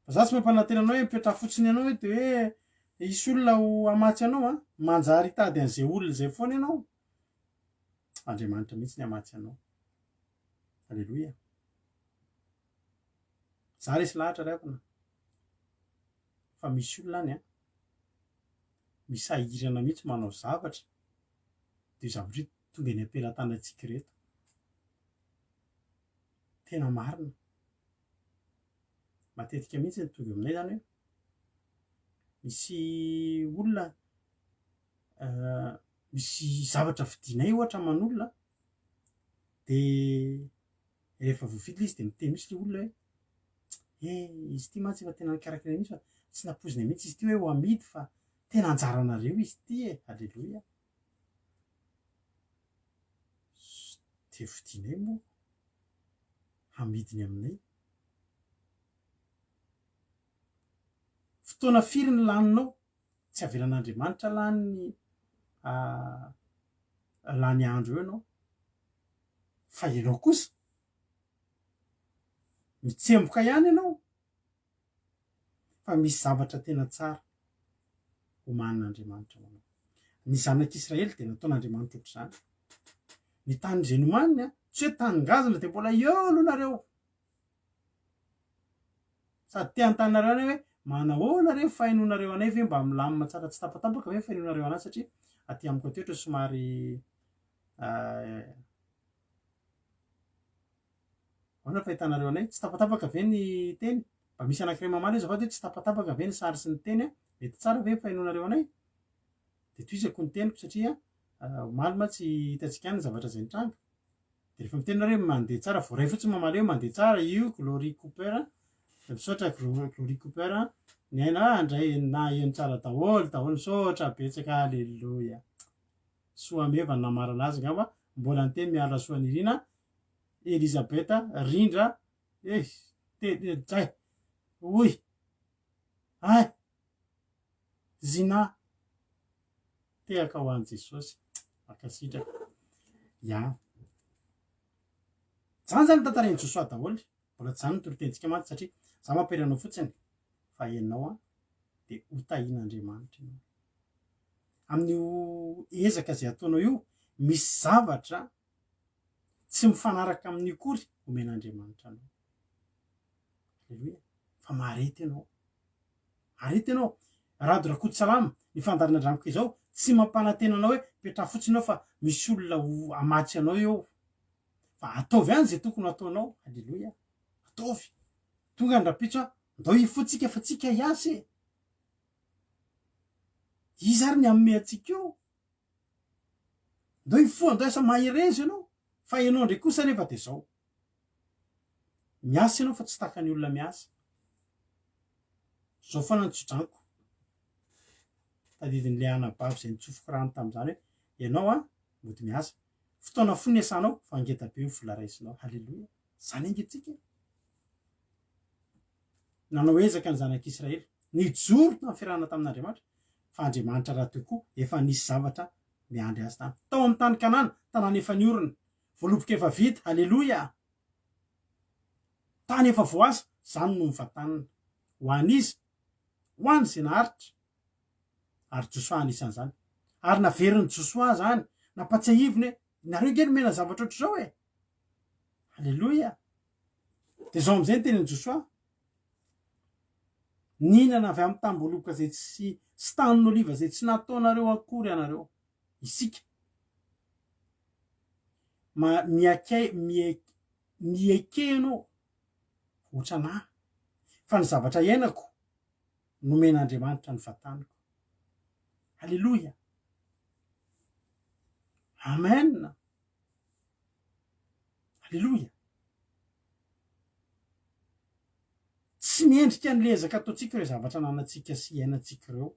fa za tsy mampanantena anao hoe mipetra fotsiny ianao hoe de hoe isy olona ho amatsy anao manjary hitady an'izay olona zay foana ianao Andriamanitra mihitsy ny amatsy anao aleloia za resy lahatra riavana fa misy olona any misahirana mihitsy manao zavatra de zavatra io tonga ny ampelantanantsika reto tena marina matetika mihitsy ny tonga aminay zany hoe misy olona misy zavatra vidinay ohatra manolona de rehefa voavidy izy de miteny misy le olona hoe izy ity mantsy efa tena nikarakara mihitsy fa tsy napoziny mihitsy izy ity hoe ho amidy fa tena anjaranareo izy ity aleloia de vidinay moa hamidiny aminay fotoana firy ny laninao tsy avelan'Andriamanitra lany andro eo ianao fa ianao kosa mitsemboka ihany ianao fa misy zavatra tena tsara homanin'Andriamanitra manao ny zanak'Israely de nataon'Andriamanitra ohatr'izany ny tany zay nomaniny tsy hoe taningazana de mbola eo aloha nareo sady te antanareo any hoe manahoana reo fahainoanareo anay ve mba milamina tsara tsy tapatapaka ve fahainoanareo anazy satria aty amiko aty ohatra somary ahoana fahitanareo anay tsy tapatapaka ve ny teny mba misy anankiray mamaly izy avady hoe tsy tapatapaka ve ny sary sy ny teny mety tsara ve fahainoanareo anay de toizako ny teniko satria omaly ma tsy hitatsika any ny zavatra zay nitranga de rehefa mitenareo mandeha tsara voaray fotsiny mamaly hoe mandeha tsara io Glory Cooper misaotra Glory Cooper ny aina andray na eny tsara daholo misaotra betsaka aleloia soa meva ny namarana azy ngamba mbola ny teny miala soanirina Elizabeta Rindra zay oy zina tehaka ho an'i Jesosy makasitraka zany tantaren'i Josoa daholo mbola tsy zany ny torotentsika mantsy satria za mampiranao fotsiny fa ianao de hotahin'Andriamanitra ianao amin'io ezaka zay ataonao io misy zavatra tsy mifanaraka amin'ny kory omen'Andriamanitra anao aleloia fa marety ianao rado Rakotosalama ny fandarina andramiko izao tsy mampanantena anao hoe petra fotsiny ao fa misy olona ho amatsy anao eo fa ataovy any zay tokony ataonao aleloia ataovy tonga ny rapitso ndao hifotsika fa tsika hiasy izy ary ny amme atsika eo ndao hifoa ndao asa maherezo ianao fa ianao ndray kosa nefa de zao miasa ianao fa tsy taka ny olona miasa zao foana ny tsodrako tadidin'le anabavy zay nitsofoko rano tam'izany hoe ianao mody miasa fotoana fo ny asanao fa ngeda be ho vola raisinao haleloia zany angetsika nanao ezaka ny zanak'Israely nijoro tamin'ny fiarahana tamin'Andriamanitra fa Andriamanitra raha tokoa efa nisy zavatra miandry azy tany tao amin'ny tany Kanana tanàna efa niorina voaloboka efa vita haleloia tany efa voasa zany no mivatanina ho an'izy ho any zay naharitra ary Josoa anisan'izany ary naverin'ny Josoa zany nampatsiahiviny nareo nge nomena zavatra ohatr' zao haleloia de zao am'izay ny tenin'ny Josoa ninana avy amin'ny tamboloboka zay tsy tanin'oliva zay tsy nataonareo akory anareo isika miekeno ohatranà fa ny zavatra iainako nomen'Andriamanitra ny vataniko haleloia amen haleloia tsy miendrika n'le ezaka ataotsika ireo zavatra nanatsika sy iainantsika ireo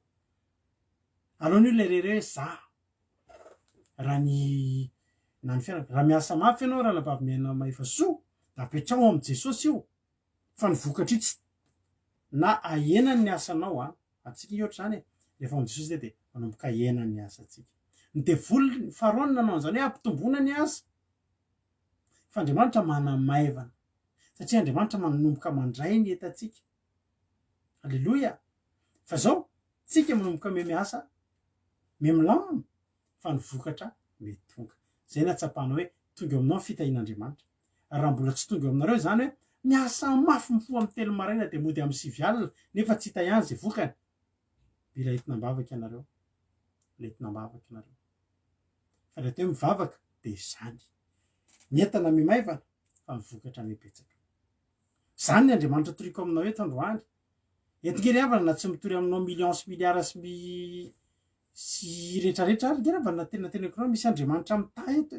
alohan'io le rere hoe za raha ny na ny fianako raha miasa mafy ianao raha lapavimiana maefa soa da apetrao am' jesosy io fa ny vokatra io tsy na ahenany ny asanao atsika io ohatry zany rehefa am' jesosy de manomboka ahenany ny asa atsika de voly faharoany nanao an'izany hoe ampitombona ny asa fa Andriamanitra manamaivana satria Andriamanitra manomboka mandray ny entatsika alleloia fa zao tsika manomboka me miasa me milamy fa ny vokatra mety tonga zay natsapana hoe tonga eo aminao ny fitahin'Andriamanitra raha mbola tsy tonga eo aminareo zany hoe miasa mafy mifoha amin'ny telo maraina de mody amin'ny 9 alina nefa tsy hita ihany zay vokany mila entinambavaka ianareo la entinambavaka ianareo fa le teo mivavaka de zany ny entana mimaivana fa ny vokatra mibetsaka zany ny Andriamanitra toriko aminao eto androany entingery havana na tsy mitory aminao million sy milliard sy rehetrarehetra ary nge havana tenatena koa misy Andriamanitra amita eto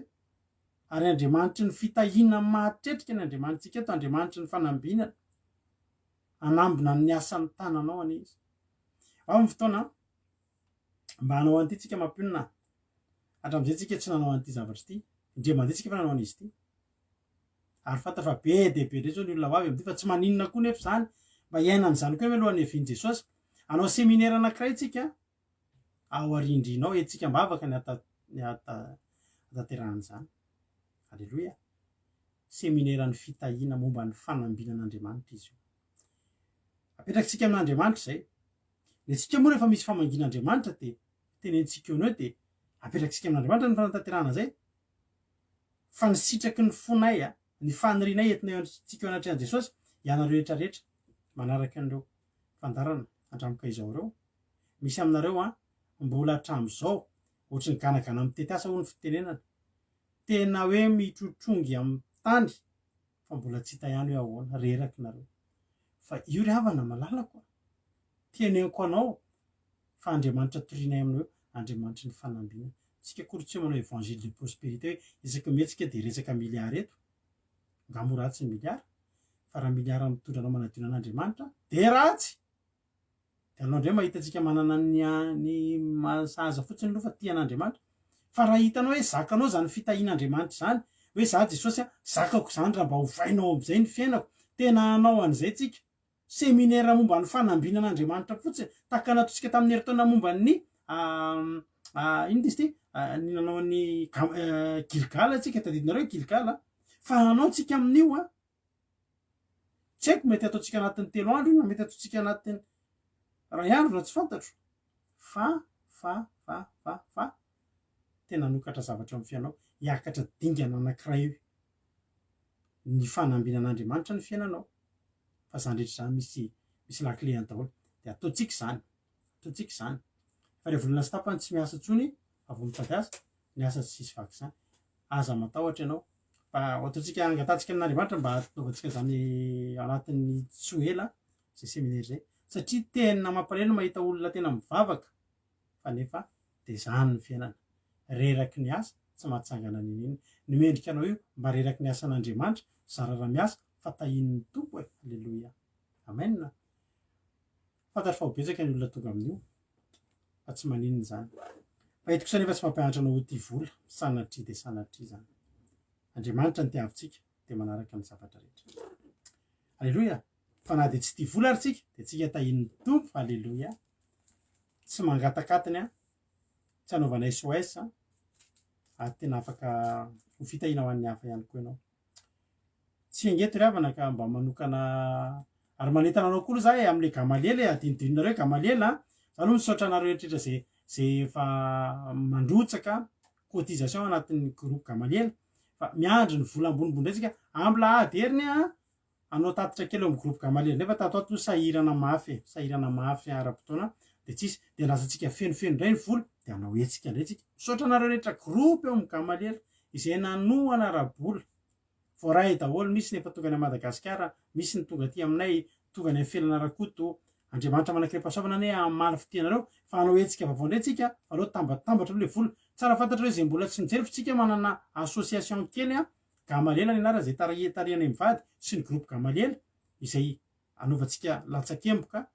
ary Andriamanitry ny fitahina mahatretrika ny Andriamanitsika eto Andriamanitry ny fanambinana anambina ny asan'ny tananao any izy ao ny fotoana mba hanao an'ity tsika mampionina hatram'izay tsika tsy nanao an'ity zavatra ity indre mandeha tsika fa nanao an'izy ity ary fanta fa be de be ndray zao ny olona avy am'ty fa tsy maninona koa nefa zany mba iainan'izany koa mialohan'ny eviany Jesosy anao seminaire anankiray tsika ao arindrinao etsika mbavaka ny atateran'izany alleloia seminaire ny fitahina momba ny fanambinan'Andriamanitra izy io apetraksika amin'Andriamanitra zay le tsika moa rehefa misy famangin'Andriamanitra de tenentsika eo de apetraksika amin'Andriamanitra ny fanatanterahana zay fa ny sitraky ny fonay ny fanirinay entinay tsika eo anatrehan Jesosy ianareo rehetrarehetra manaraka an'ireo fandarana andramoka izao reo misy aminareo mbola hatram'izao ohatry ny ganagana mitety asa ho ny fitenenana tena hoe mitrotrongy amin'ny tany fa mbola tsy hita ihany hoe ahoana reraky nareo fa io ry havana malalako teneniko anao fa Andriamanitra torinay aminao Andriamanitra ny fanambina tsika kory tsy manao évangile de prospérité hoe isaky metsika de resaka miliara eto ngamo ratsy ny miliara fa raha miliara mitondra anao manadio an'Andriamanitra de ratsy de anao ndray mahitatsika manana ny masaza fotsiny aloha fa tian'Andriamanitra fa raha hitanao hoe zakanao zany fitahin'Andriamanitra zany hoe za Jesosy zakako zany raha mba hovainao am'izay ny fiainako tena anao an'izay tsika seminaire momba ny fanambinan'Andriamanitra fotsiny taka nataotsika tamin'ny herintaona momba ny ino dizy ty ny nanao ny Gilgal tsika tadidinareo Gilgal fa anao tsika amin'io tsy haiko mety ataotsika anatin'ny 3 andro na mety ataotsika anatin'ny 2 andro na tsy fantatro fa tena nokatra zavatra amin'ny fiainao hiakatra dingana anankiray io ny fanambinan'Andriamanitra ny fiainanao fa zany rehetra zany misy lakleany daholo de ataotsika zany fa reha volana sy tapany tsy miasa tsony fa vo mitady asa ny asa tsy sisy vaky zany aza matahotra ianao fa ataotsika angatatsika amin'Andriamanitra mba ataovantsika zany anatin'ny tsoela zay seminaire zay satria tena mampalahelo mahita olona tena mivavaka fa nefa de zany ny fiainana reraky ny asa tsy mahatsangana nininy ny mendrika anao io mba reraky ny asan'Andriamanitra zarara miasa fa tahin'ny tompo alleloia amen fantatro fa ho betsaka ny olona tonga amin'io fa tsy maninona zany fa etiko sanefa tsy mampianatra anao ho ty vola sanatria de sanatria zany Andriamanitra ny tiavintsika de manaraka ny zavatra rehetra alleloia fa na de tsy ty vola ary tsika de tsika tahin'ny tompo alleloia tsy mangatakatiny tsy anaovana SOS tena afaka ho fitahina ho an'ny hafa ihany koa ianao tsy angeto ry havana ka mba manokana ary manentana anao koa za am'le Gamaliel adinidinonareo Gamaliel za aloha misaotra anareo rehetrarehetra zay efa mandrotsaka cotisation anatin'ny groupe Gamaliel fa miandry ny vola ambonimbony ndray tsika ambilahady heriny anao tatitra kely eo amin'ny groupe Gamaliel nefa tato ato sahirana mafy ara-potoana de tsisy de lazatsika fenofeno ndray ny vola de anao etsika ndray tsika misaotra anareo rehetra groupe eo amin'ny Gamaliel izay nanohana ara-bola voaray daholo misy nefa tonga any Madagasikara misy ny tonga aty aminay tonga any felana rakoto Andriamanitra manakirem-pahasoavana ne amaly fitianareo fa anao etsika vaovao ndray tsika aleo tambatambatra le vola tsara fantatra hoe zay mbola tsy nijery fitsika manana association kely Gamaliel ny anara zay tarihana mivady sy ny groupe Gamaliel izay anaovantsika latsakemboka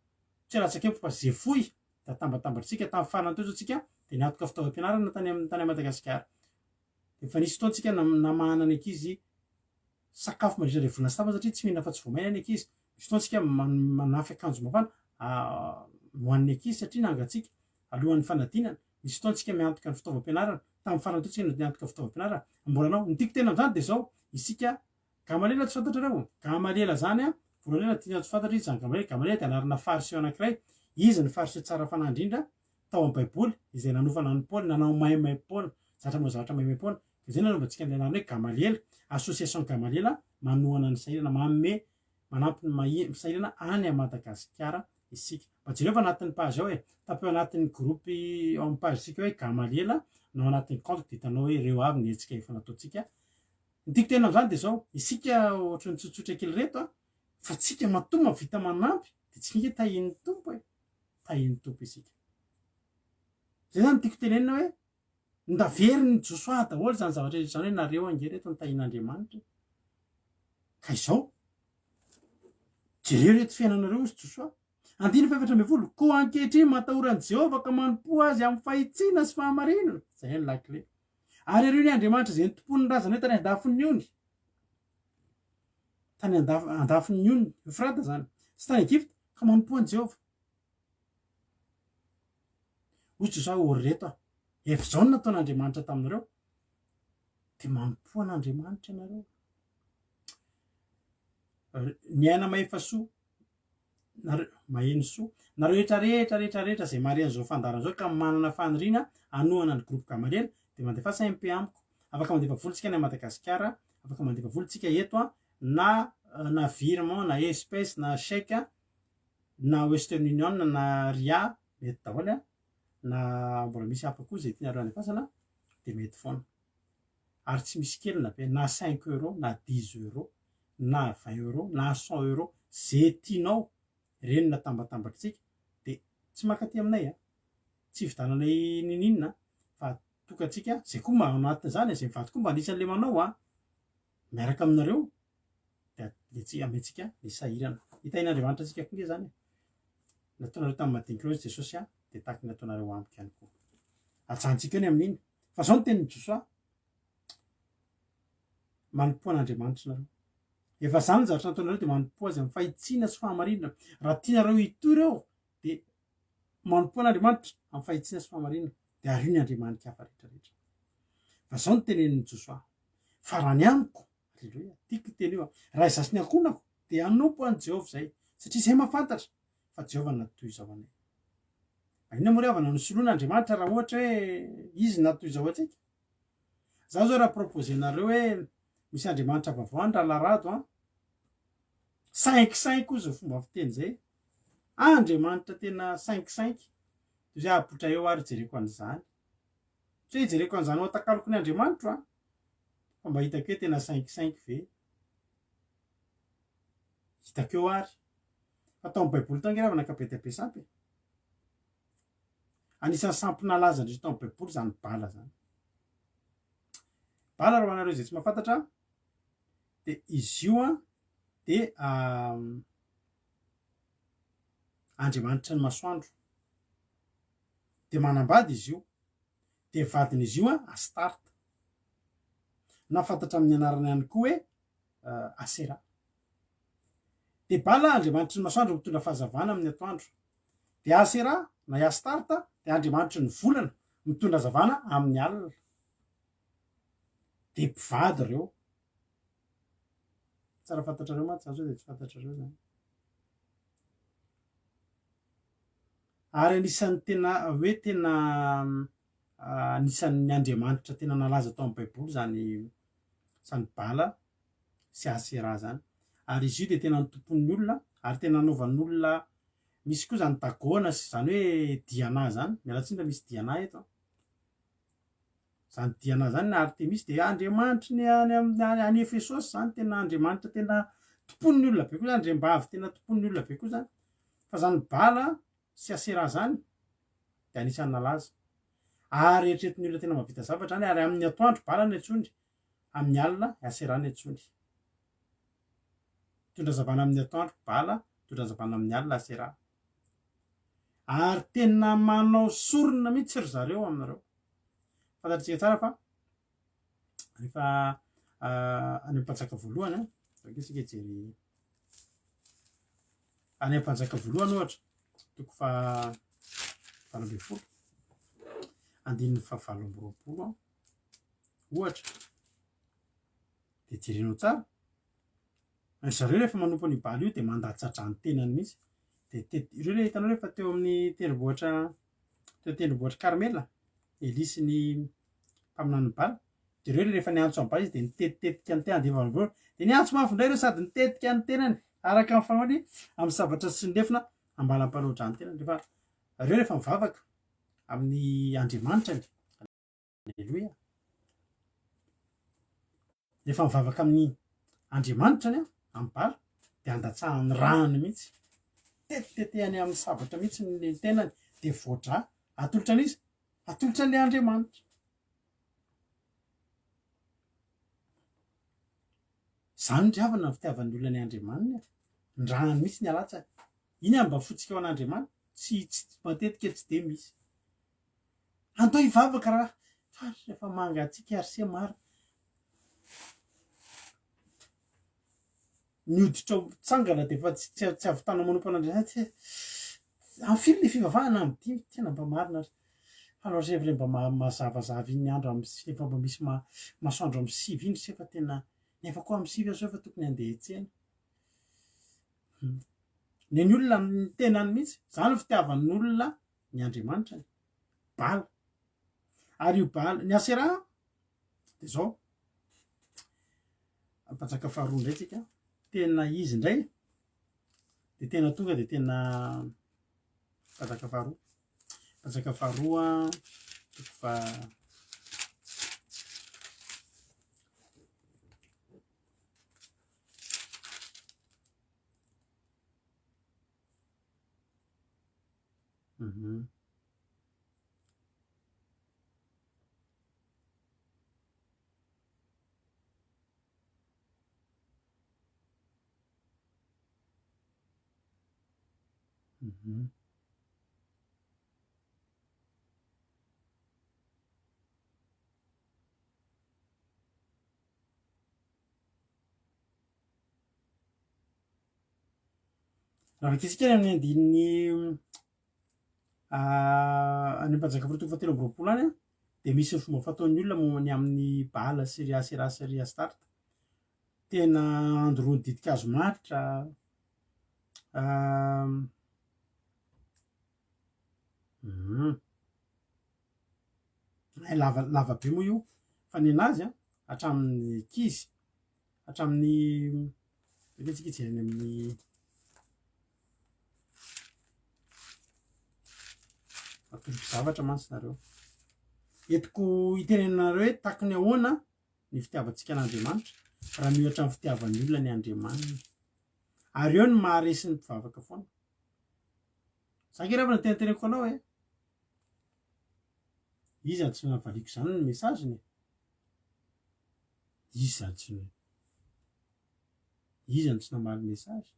tsy latsakemboka fa zay foy da tambatambatritsika tamin'ny farany teo zao tsika de niatoka fitaovam-pianarana tany Madagasikara. Efa nisy fotoana tsika namahana ny ankizy sakafo mandritra volana saba satria tsy mihinana fa tsy voamaina ny ankizy. Misy fotoana tsika manafy akanjo mafana hoan'ny ankizy satria nangatsika alohan'ny fanadinana. Misy fotoana tsika miantoka ny fitaovam-pianarana tamin'ny farany teo tsika niantoka fitaovam-pianarana. Mbola anao ny tiako tena amin'izany de zao isika Gamalela tsy fantatrareo. Gamalela zany voalohany tiana tsy fantatra izy zany Gamalela de anarana fariseo anankiray. Izy ny fariseo tsara fanahy indrindra tao amin'ny baiboly izay nanofana ny Paoly nanao maimay Paoly zavatra maimay Paoly. Izay nanaovantsika ny anarana hoe Gamalela, association Gamalela manohana ny sahirana manome manampy ny sahirana any Madagasikara isika. Mba jereo fa anatin'ny page ao tapeo anatin'ny groupe ao amin'ny page sika hoe Gamalela no anatin'ny compte de hitanao hoe ireo avy ny hetsika efa nataontsika. Ny tiako tena amin'izany de zao isika ohatran'ny tsotsotra kely reto fa tsika matoa mavita manampy de tsika nge tahin'ny tompo tahin'ny tompo isika. Zay zany tiako tenenina hoe ndavery ny Josoa daholo zany zavatra zany hoe nareo ange reto ny tahin'Andriamanitra. Ka izao jereo reto fiainanareo izy Josoa. 14 ko ankehitriny matahoran'i Jehovah ka manompo azy amin'ny fahitsiana sy fahamarinana. Zay ny lakile. Ary ireo ny Andriamanitra izay nitompony razana hoe tany andafin'ny ony. Tany andafin'ny ony Eufrata zany. Sy tany Egypte ka manompo an'i Jehovah. Hoy Josoa ory reto efa zao no nataon'Andriamanitra taminareo de manompo an'Andriamanitra ianareo. Ny aina maefasoa maheno soa nareo rehetra zay mariana zao fandarana zao ka manana faniriana anohana ny groupe Gamalela de mandefa SMP amiko. Afaka mandefa volontsika ny Madagasikara, afaka mandefa volontsika eto na virement na espèce na chèque na Western Union na Ria mety daholo na mbola misy hafa koa zay tianareo andefasana de mety foana. Ary tsy misy kely na be na 5 € na 10 € na 20 € na 100 € zay tianao reny na tambatambatritsika de tsy makaty aminay tsy vidananay ninina fa tokatsika zay koa mba anatin' zany zay mivady koa mba anisan'le manao miaraka aminareo de tsy ametsika ny sahirana hitain'Andriamanitra tsika koa nge zany nataonareo tamin'ny madinika Kristy Jesosy de tahaky ny nataonareo amiko ihany koa. Ajantsika eo ny amin'iny fa zao ny tenin'ny Josoa manompo an'Andriamanitra nareo. Efa zany ny zavatra nataonareo de manompo azy amin'ny fahitsiana sy fahamarinana. Raha tianareo hitory ao de manompo an'Andriamanitra amin'ny fahitsiana sy fahamarinana de areo ny Andriamanitra hafa rehetrarehetra. Fa zao ny tenenin'ny Josoa fa raha ny amiko alleloia tiako teny io raha izasy ny ankonako de anompo an'i Jehovah zay satria zay mahafantatra fa Jehovah natoy izao anay. Inona moa avana no soloan'Andriamanitra raha ohatra hoe izy natoy izao atsika. Zaho zao raha proposenareo hoe misy Andriamanitra vavao raha larado 5 koa zao fomba fiteny zay. Andriamanitra tena 5 toy zay abotra eo ary jereko an'izany. Tsy hoe jereko an'izany ao takaloko ny Andriamanitra fa mba hitako hoe tena 5 ve. Hitako eo ary fa tao amin'ny baiboly tao nge nakabe dia be sampy. Anisan'ny sampy nalaza indrindra tao amin'ny baiboly zany bala zany. Bala raha anareo izay tsy mahafantatra de izy io de Andriamanitra ny masoandro de manambady izy io de vadin'izy io Astarta na fantatra amin'ny anarana ihany koa hoe Asera. De bala Andriamanitra ny masoandro mitondra fahazavana amin'ny atoandro de Asera na Astarta de Andriamanitra ny volana mitondra hazavana amin'ny alina. De mpivady reo tsara fantatrareo mantsy zany de tsy fantatrareo zany. Ary anisan'ny tena hoe tena anisan'ny Andriamanitra tena nalaza tao amin'ny baiboly zany bala sy Asera zany. Ary izy io de tena nitompony olona ary tena nanaovan'ny olona misy koa zany dagona sy zany hoe Diana zany mialatsiny misy Diana eto zany Diana zany na Artemis de Andriamanitra ny any Efesosy zany tena Andriamanitra tena tompony olona be koa zany Andriambavy tena tompony olona be koa zany. Fa zany bala sy Asera zany de anisan'ny nalaza ary eritreretin'ny olona tena mahavita zavatra zany ary amin'ny atoandro bala ny antsony amin'ny alina Asera ny antsony. Mitondra zavana amin'ny atoandro bala mitondra zavana amin'ny alina Asera. ary tena manao sorona mihitsy ry zareo aminareo fantatritsika tsara fa rehefa any ampanjaka voalohany a aketsika jery any ampanjaka voalohany ohatra toko fa 20 andininy fa 20 ohatra de jerenao tsara zareo rehefa manompo ny baly io de mandatsatra ny tenany mihitsy de ireo le hitanao rehefa teo amin'ny tendrombohitra Karmela Elisy ny mpaminany baly de ireo rehefa niantso amin'ny baly izy de nitetitetika ny tenany de valvola de niantso mafindray ireo sady nitetika ny tenany araka ny fanony amin'ny zavatra sy nilefina ambalam-panoatra ny tenany rehefa ireo rehefa mivavaka amin'ny Andriamanitra ny alleloia rehefa mivavaka amin'ny Andriamanitra ny amin'ny baly de andatsahany rano mihitsy tetitetehany amin'ny sabatra mihitsy ny tenany de voadra atolotra an'izy atolotra an'le Andriamanitra zany ry havana ny fitiavan'ny olona ny Andriamanina ny rano mihitsy ny alatsany iny mba fotsika ao an'Andriamanitra tsy matetika tsy de misy andao hivavaka raha fa rehefa mangatsika arse maro nioditra tsangana de fa tsy avitana manompo an'Andriamanitra am'fily le fivavahana amin'ny tena mba marina alors zay mba mazavazavy iny andro amin'ny efa mba misy masoandro amin'ny 6 iny sefa tena nefa koa amin'ny 6 azo efa tokony andeha hitsena ny olona ny tenany mihitsy zany ny fitiavan'ny olona ny Andriamanitra ny baly ary io baly ny Asera de zao ampanjaka faharoa indray tsika tena izy indray de tena tonga de tena mpanjaka faharoa toko fa raha vakitsika amin'ny andininy any ampanjaka faharoa toko 17 any de misy ny fomba fataon'ny olona momany amin'ny bala sy Asera sy Astarta tena androany didikazo maritra lava be moa io fa ny anazy hatramin'ny kizy hatramin'ny vetsika ijereny amin'ny atoloky zavatra mantsy nareo etiko itenenareo hoe takony ahoana ny fitiavantsika an'Andriamanitra raha miohatra amin'ny fitiavan'ny olona ny Andriamanina ary eo ny maharesy ny mpivavaka foana zaka raha tenenteneko anao izy tsy navaliko zany ny mesaziny izy tsy namaly mesazy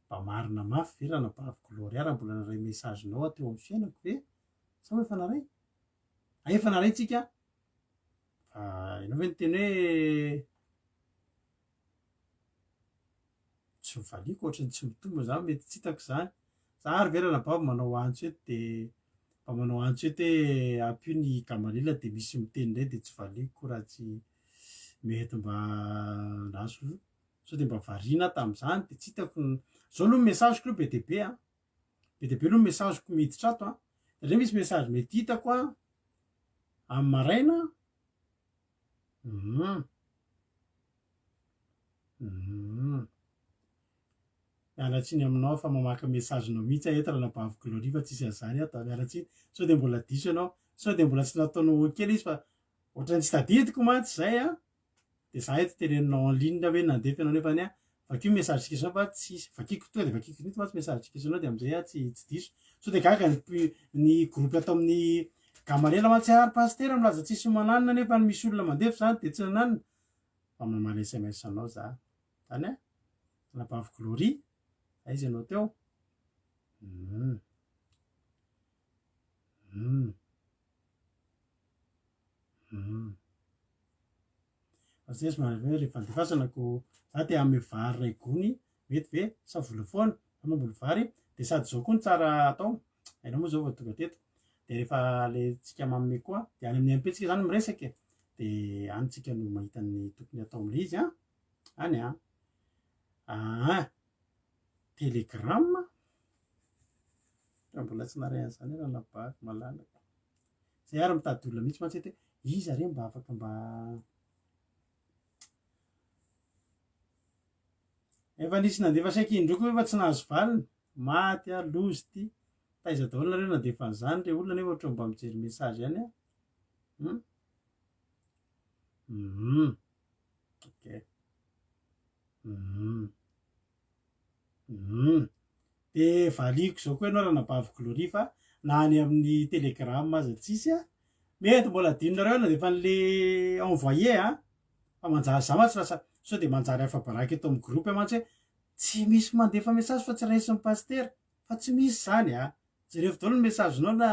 mba marina mafy ve raha nabavy gloria raha mbola naray mesazinao ateo amin'ny fiainako ve sa hoe efa naray efa naray tsika ianao ve niteny hoe tsy mivaliko ohatrany tsy mitombo za mety tsy hitako zany za ary ve raha nabavy manao antso eto de mba manao antso eto hoe ampio ny Gamalila de misy miteny indray de tsy valiko raha tsy mety mba naso so de mba variana tamin'izany de tsy hitako zao aloha mesaziko aloha be deaibe aloha mesaziko miditra ato satria misy mesazy mety hitako amin'ny maraina mialatsiny aminao fa mamaky mesazinao mihitsy eto raha nabavy gloria fa tsisy an'izany ato mialatsiny sao de mbola diso ianao sao de mbola tsy nataonao kely izy fa ohatrany tsy tadidiko mantsy zay de za eto teneninao en ligne hoe nandefa ianao nefany vakio mesazy tsikisanao fa tsisy vakiko tonga de vakiko nito mantsy mesazy tsikisanao de am'izay tsy diso so de gaga ny groupe atao amin'ny Gamalela mantsy ary pasitera milaza tsisy mananina nefa misy olona mandefa zany de tsy nananina fa mamaly SMS anao za zany nabavy gloria aiza ianao teo Azesy hoe rehefa andefasanako za te ame vary ray gony mety ve sa volafoana fanomboly vary de sady zao koa ny tsara atao hainao moa zao vao tonga teto de rehefa le tsika manome koa de any amin'ny ampetsika zany miresaka de anytsika no mahita ny tokony atao am'le izy any telegrama mbola tsy naray an'izany raha nabaky malalaka zay ary mitady olona mihitsy mantsety hoe izy are mba afaka mba efa nisy nandefa saika indroko efa tsy nahazo valiny maty lozy ty taiza daholo nareo nandefa an'izany re olona nefa ohatry mba mijery mesazy ihany ok de valiko zao koa ianao raha nabavy glory fa na any amin'ny telegrame aza tsisy mety mbola adinonareo nandefa an'le envoyé fa manjary za mantsy lasa sao de manjary hafa baraky eto amin'ny groupe mantsy hoe tsy misy mandefa mesazy fa tsy raisin'ny pastera fa tsy misy zany jereo daholo ny mesagenao na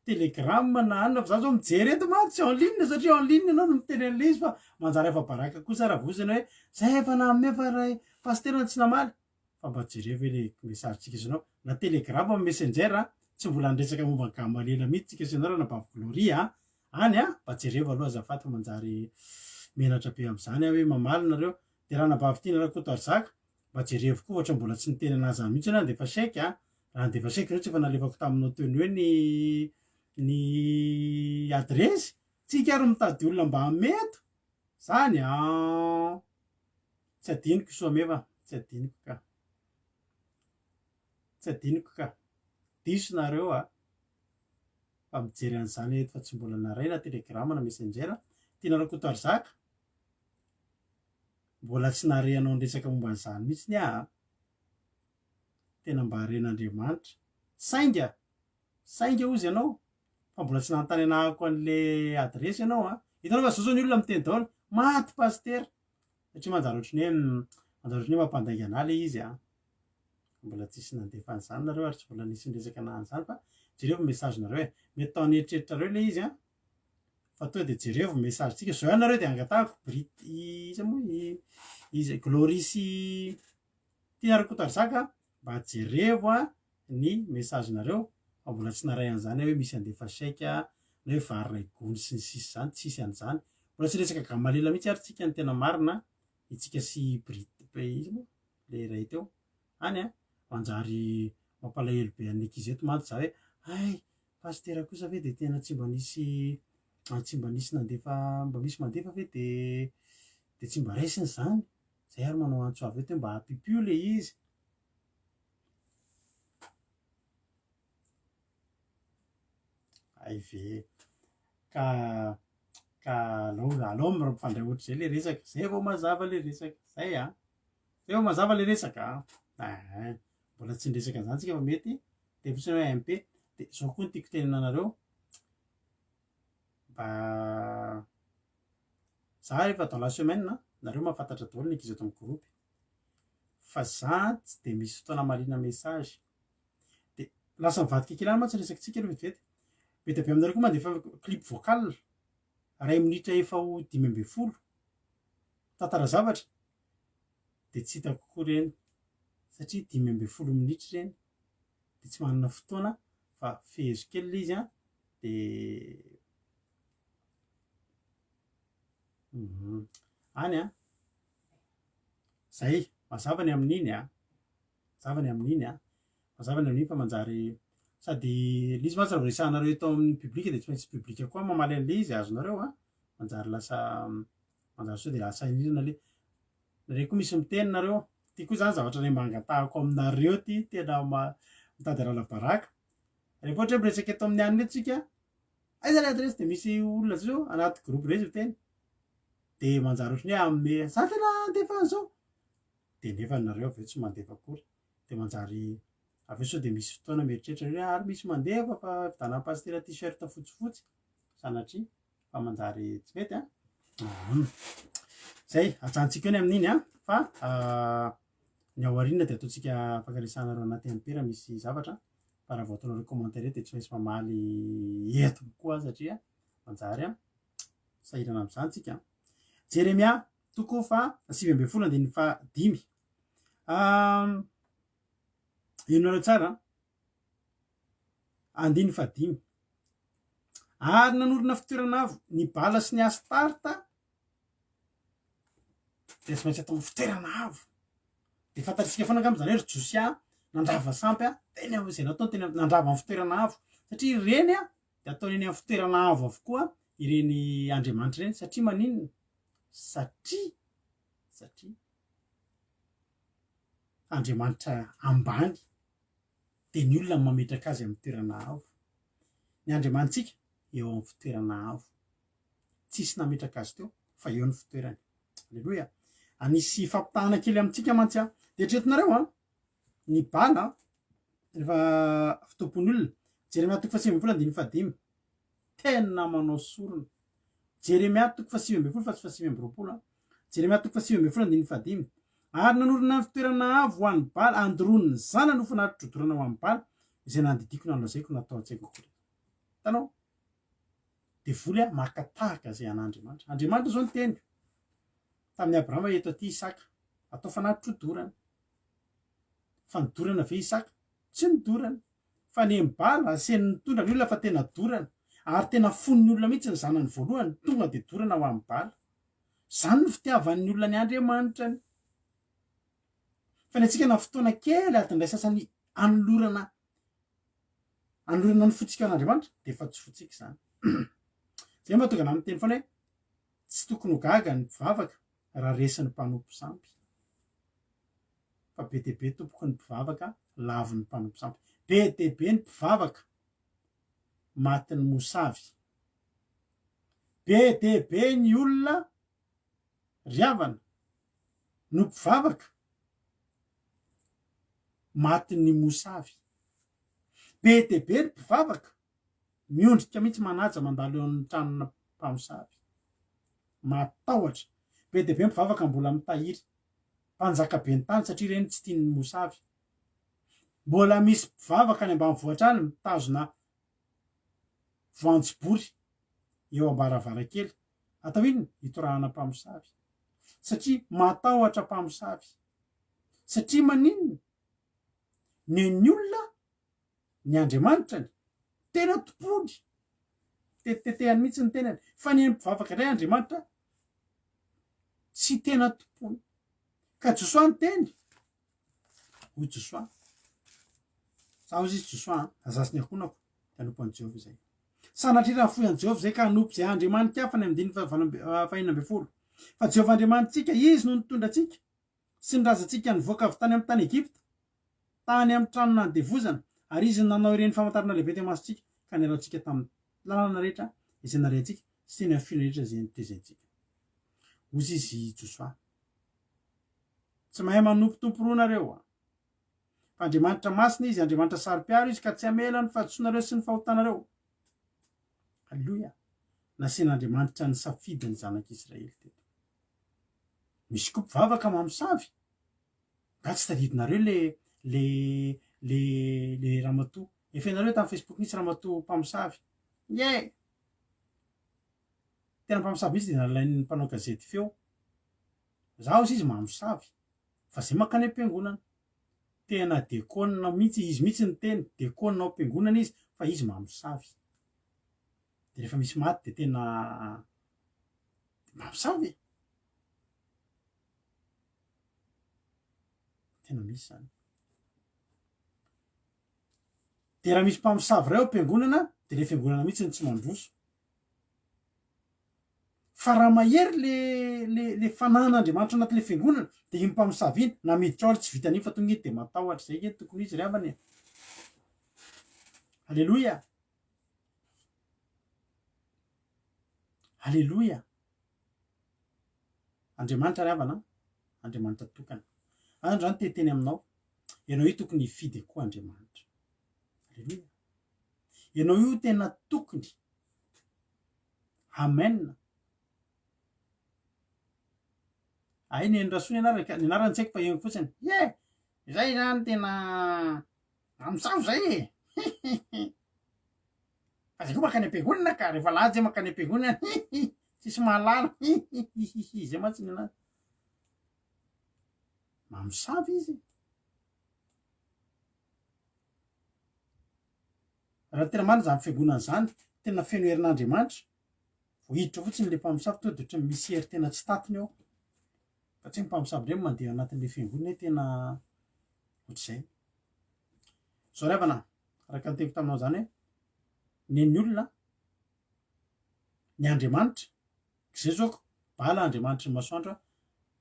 telegrame na anona fa za zao mijery eto mantsy en ligne satria en ligne anao no miteny an'le izy fa manjary hafa baraka kosa raha vozana hoe zay efa namefa ray pastera tsy namaly fa mba jereo ve le mesazy tsika isanao na telegrame amin'ny messenger tsy mbola nresaka momba gamalela mihitsy tsika isanao raha nabavy glory any mba jereo aloha azafady fa manjary menatra be am'izany hoe mamaly nareo de raha nabavy tina raha kotoarzaka mba jereo koa ohatra mbola tsy niteny anazy any mihitsy andefa saika raha andefa saika reo tsy efa nalefako taminao teny hoe ny adresy tsika ary mitady olona mba hameto zany tsy adiniko soa mefa tsy adiniko ka diso nareo fa mijery an'izany eto fa tsy mbola naray na telegrama na messenger tina raha kotoarzaka mbola tsy nare anao nresaka momba an'izany mihitsy ny tena mba haren'Andriamanitra sainga ozy ianao fa mbola tsy nanontany anahako an'le adresy ianao hitanao fa zao zao ny olona miteny daholo maty pastera satria manjary ohatrany hoe mampandainga anahy le izy mbola tsisy nandefa an'izany nareo ary tsy mbola nisy nresaka ana an'izany fa jereo message nareo mety tao aneritreritrareo le izy fa to de jereo message tsika zao ihany nareo de angatahako iza moa izy glory sy tina rakotarzaka mba jereo ny message nareo fa mbola tsy naray an'izany hoe misy andefa saika na hoe vary ray gony sy ny sisy zany tsisy an'izany mbola tsy resaka gamalela mihitsy ary tsika ny tena marina itsika sy izy moa le ray teo any manjary mampalahelo be an'n'ankizy eto mantsy za hoe ay pastera kosa ve de tena tsy mba nisy nandefa mba misy mandefa ve de tsy mba raisiny zany zay ary manao antso avy eo te mba hampipio le izy ay ve ka alao mifandray ohatry zay le resaka zay vao mazava le resaka zay zay vao mazava le resaka mbola tsy nresaka an'izany tsika fa mety de fotsiny hoe MP de zao koa ny tiako tenenanareo mba za rehefa dans la semaine nareo mahafantatra daholo ny ankizy eto amin'ny groupe fa za tsy de misy fotoana marina message de lasa mivadika kely any mantsy resakantsika aloha vetivety mety be aminareo koa mandefa clip vocal 1 minitra efa ho 5 tantara zavatra de tsy hitako koa reny satria 5 minitra reny de tsy manana fotoana fa fehezo kely le izy de any zay mazavany amin'iny mazavany amin'iny fa manjary sady le izy mantsy raha resahanareo eto amin'ny publika de tsy maintsy publika koa mamaly an'le izy azonareo manjary lasa manjary sao de lasa inona le nareo koa misy miteny nareo ty koa zany zavatra le mangatahako aminareo ty tena mitady ralabaraka rehefa ohatra hoe miresaka eto amin'ny anina etsika aiza le adresy de misy olona zao anaty groupe rezy miteny de manjary ohatrany hoe ame za tena andefa an'izao de nefa nareo aveo tsy mandefa akory de manjary aveo sao de misy fotoana mieritreritra hoe ary misy mandefa fa vidana pastera t-shirt fotsifotsy sanatria fa manjary tsy mety zay ajanontsika eo ny amin'iny fa ny aoriana de ataontsika afaka resana ro anaty ampera misy zavatra fa raha vao ataonareo commentaire de tsy maintsy mamaly eto koa satria manjary a sahirana am'izany tsika. Jeremia toko fa 7:15 inareo tsara 15 ary nanorona fitoerana avo ny bala sy ny astarta de tsy maintsy atao fitoerana avo de fantatsika foana angamba zany hoe Josia nandrava sampy a teny zay nataony teny nandrava amin'ny fitoerana avo satria ireny a de ataony eny amin'ny fitoerana avo avokoa ireny Andriamanitra ireny satria maninona satria Andriamanitra ambany de ny olona mametraka azy amin'ny toerana avo. Ny Andriamanitsika eo amin'ny fitoerana avo tsisy nametraka azy teo fa eo ny fitoerany. Alleloia. Anisy fampitahana kely amintsika mantsy a de tretinareo a ny bala rehefa fitompony olona Jeremia toko 7:15 tena manao sorona. Jeremia toko 7:20 fa tsy 7:20 Jeremia toko 7:15 ary nanorona ny fitoerana avo ho an'ny bala androniny zana no fanatitrodorana ho an'ny bala izay nandidiko nalazaiko natao an-tsaiko koa. Tanao de voly a makatahaka zay an'Andriamanitra. Andriamanitra zao ny teny tamin'ny Abrahama eto aty Isaka atao fanatitrodorana fa nidorana ve Isaka tsy nidorana fa ny bala aseny nitondra ny olona fa tena dorana ary tena fon'ny olona mihitsy ny zanany voalohany tonga de dorana ho amin'ny bala. Zany ny fitiavan'ny olona ny Andriamanitra ny fa ny atsika na fotoana kely atindray sasany anolorana ny fotsika an'Andriamanitra de fa tsy fotsika zany. Zay mahatonga ana amin'ny teny foana hoe tsy tokony ho gaga ny mpivavaka raha resin'ny mpanompo sampy fa be de be tompoky ny mpivavaka lavo ny mpanompo sampy. Be de be ny mpivavaka maty ny mosavy. Be de be ny olona riavana no mpivavaka maty ny mosavy. Be de be ny mpivavaka miondrika mihitsy manaja mandalo eo amin'ny tranona mpamosavy matahotra. Be de be mpivavaka mbola mitahiry mpanjaka be ny tany satria ireny tsy tiany mosavy. Mbola misy mpivavaka any ambanivohitra any mitazona voanjobory eo am-baravarakely atao inona hitorahana mpamosavy satria matahotra mpamosavy satria maninona ny olona ny Andriamanitra ny tena tompony tetetehany mihitsy ny tenany fa ny mpivavaka iray Andriamanitra tsy tena tompony. Ka Josoa ny teny hoy Josoa zaho izy Josoa azasiny akonako de anompo Jehovah zay sanatria raha foy an Jehovah zay ka anompo zay Andriamanitra hafa ny amin'ny 5:40 fa Jehovah Andriamanitsika izy no nitondra antsika sy niraza antsika nivoaka avy tany amin'ny tany Egipta tany amin'ny tranona ny devozana ary izy nanao ireny famantarana lehibe teo masontsika ka niarahantsika tamin'ny lalana rehetra izay narehantsika sy teny amin'ny fino rehetra izay nitezentsika. Ozy izy Josoa tsy mahay manompotompo ronareo a fa Andriamanitra masina izy Andriamanitra saro-piaro izy ka tsy amela ny fahadisoanareo sy ny fahotanareo. Halleloia. Nasian'Andriamanitra ny safidy ny zanak'Israely teto. Misy koa mpivavaka mamosavy nga tsy tadidinareo le ramatoa efenareo tamin'ny Facebook nisy ramatoa mpamosavy tena mpamosavy mihitsy de nalain'ny mpanao gazety feo zaho izy mamosavy fa zay makany am-piangonana tena dekona mihitsy izy mihitsy ny teny dekona ao am-piangonana izy fa izy mamosavy de rehefa misy maty de tena mamosavy tena misy zany. De raha misy mpamosavy ray ao am-piangonana de le fiangonana mihitsy ny tsy mandroso fa raha mahery le fanan'Andriamanitra anaty le fiangonana de iny mpamosavy iny na miditra ao tsy vitan'iny fa tonga iny de matahotra zay eny tokony izy ry havany. Halleloia. Halleloia. Andriamanitra ry havana Andriamanitra tokana andro zany teteny aminao ianao io tokony hifidy koa Andriamanitra. Halleloia. Ianao io tena tokony amen. Ay ny rasoa ny anarany tsaiko fa eny fotsiny zay zany tena am'savo zay e fa zay koa makany am-piangonana ka rehefa lady zay makany am-piangonana tsisy mahalala zay matsiny anazy mamosavy izy raha tena marina za am'fiangonana zany tena feno herin'andriamanitra vo hiditra fotsiny le mpamosavy to de ohatra misy hery tena tsy tatiny ao fa tsy ny mpamosavy ndray mandeha anatin'le fiangonana tena ohatr'izay zao ravana araka nyteko taminao zany hoe neny olona ny andriamanitra zay zao bala andriamanitry ny masoandro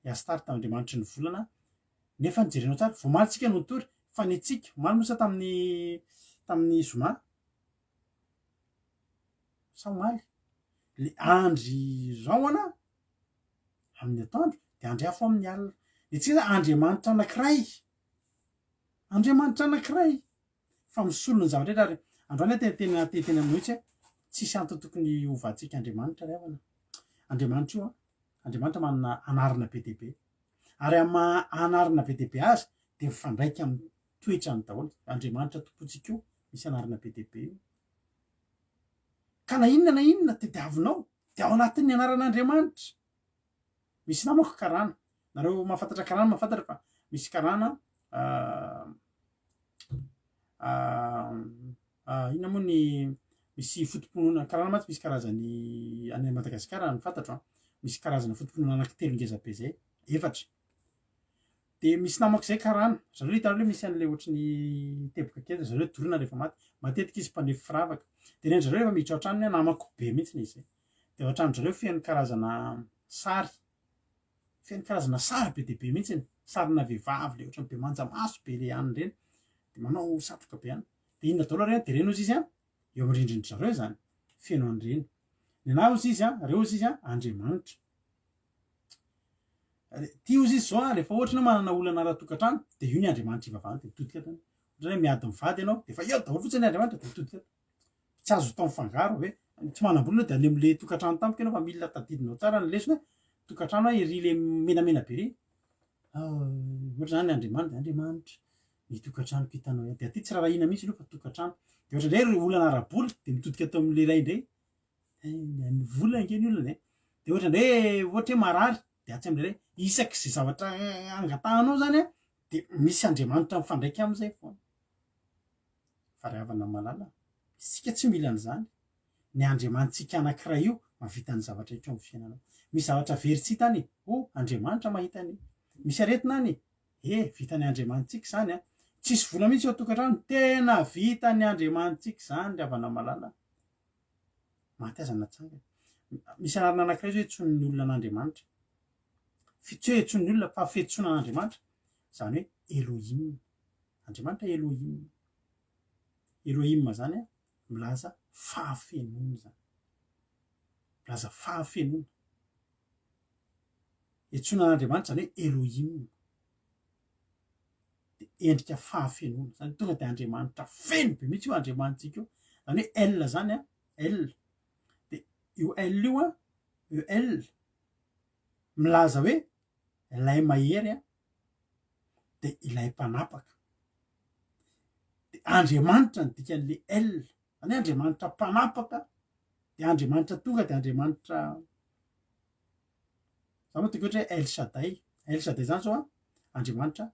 hiastary tamin'andriamanitry ny volana nefa nijerenao tsara vomaly tsika no nitory fa ny tsika maly mosa tamin'ny zoma sao maly le andry zao ana amin'ny atoandro de andry hafo amin'ny alina de tsika za andriamanitra anankiray fa misolona ny zavatra rehetra ary androany tena mihitsy tsisy anto tokony hovantsika andriamanitra ry havana andriamanitra io andriamanitra manana anarina be dehibe ary ama anarina be dehibe azy de mifandraiky amin'ny toetrany daholo andriamanitra tompontsika io misy anarina be dehibe io ka na inona tediavinao de ao anatin'ny anaran'andriamanitra misy namako karana nareo mahafantatra karana mahafantatra fa misy karana ina moa ny misy fotomponona karana matsy misy karazany any Madagasikara ny fantatro misy karazana fotomponona anankitelo ngeza be zay efatra de misy namako zay karana zareo hitanareo misy an'le ohatry ny teboka kely zareo dorina rehefa maty matetika izy mpanefy firavaka de neny zareo rehefa miditra ao an-tranony namako be mihitsy izy de ao an-trano zareo feno karazana sary be dehibe mihitsy sarina vehivavy le ohatry ny be manja maso be le any reny de manao satroka be any de inona daholo reny de reny ozy izy eo amin'ny rindrindry zareo zany feno an'ireny ny ana ozy izy reo ozy izy andriamanitra ty ozy izy zao rehefa ohatra anao manana olana ara-tokantrano de io ny andriamanitra ivavahany de mitodika tany ohatra hoe miady mivady ianao de fa eo daholo fotsiny andriamanitra de mitodika tsy azo tao mifangaro hoe tsy manam-bolona de any am'le tokantrano tampoka ianao fa mila tadidinao tsara ny lesona tokantrano iry le menamena be ry ohatra zany andriamanitra ny tokantranoko hitanao de aty tsy rahahina mihitsy aloha fa tokantrano de ohatra ndray ry olana ara-bola de mitodika tao am'le ray indray ny volana keny olona de ohatra ndray ohatra hoe marary de atsy am'le ray isaky zay zavatra angatahanao zany de misy andriamanitra mifandraiky am'izay foana fa ry havana malala isika tsy mila an'izany ny andriamanitsika anankiray io mavita ny zavatra hetro amin'ny fiainanao misy zavatra very tsy hitany andriamanitra mahitany misy aretina any vitany andriamanitsika zany tsisy vola mihitsy eo tokantrano tena vitany andriamanitsika zany ry havana malala maty aza natsanga misy anarana anankiray zao etson'ny olona an'andriamanitra tsy hoe etson'ny olona fa fihetsona an'andriamanitra zany hoe Elohim andriamanitra Elohim zany milaza fahafenona zany milaza fahafenona etsona an'andriamanitra zany hoe Elohim de endrika fahafenona zany tonga de andriamanitra feno be mihitsy io andriamanitsika io zany hoe L zany L de io L io L milaza hoe ilay mahery de ilay mpanapaka de andriamanitra ny dikan'le L zany andriamanitra mpanapaka de andriamanitra tonga de andriamanitra za moa tiako ohatra hoe El Shaddai zany zao andriamanitra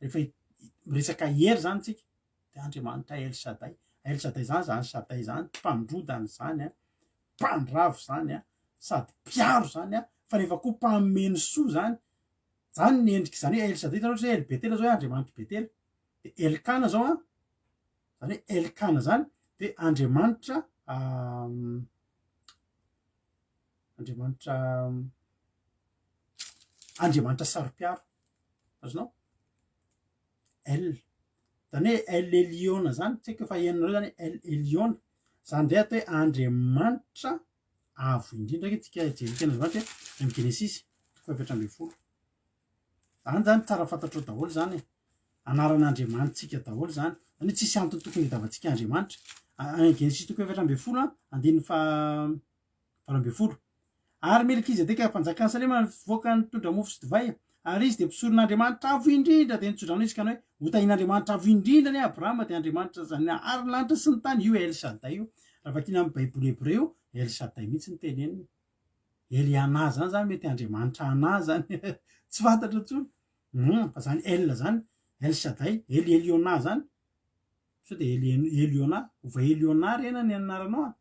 rehefa resaka hery zany tsika de andriamanitra El Shaddai zany Shaddai zany mpandrodany zany mpandravo zany sady mpiaro zany fa rehefa koa mpameno soa zany ny endriky zany hoe El Shaddai zany ohatra hoe El Betela zao hoe andriamanitra Betela de Elkana zao zany hoe Elkana zany de andriamanitra sarom-piaro azonao El zany hoe El Eliona zany tsy haiko efa henonareo zany El Eliona zany ndray atao hoe andriamanitra avo indrindra ke tsika jerikana zavatra amin'ny Genesisy 17:20 zany tsara fantatrao daholo zany anaran'andriamanitsika daholo zany zany hoe tsisy antony tokony hitavantsika andriamanitra Genesisy 17:20 andininy 20 ary Melkizedeka fanjakany Salema voaka ny tondra mofo sy divay ary izy de mpisoron'andriamanitra avo indrindra de nitsodrano izy ka ny hoe hotahin'andriamanitra avo indrindra ny abrahama de andriamanitra zany ary lanitra sy ny tany io elsaday io raha vakina amin'ny baiboly hebreo elsaday mihitsy ny teneniny eliana zany zany mety andriamanitra ana zany tsy fantatra ntsony fa zany el zany elsaday eliona zany so de eliona ova eliona rena ny anaranao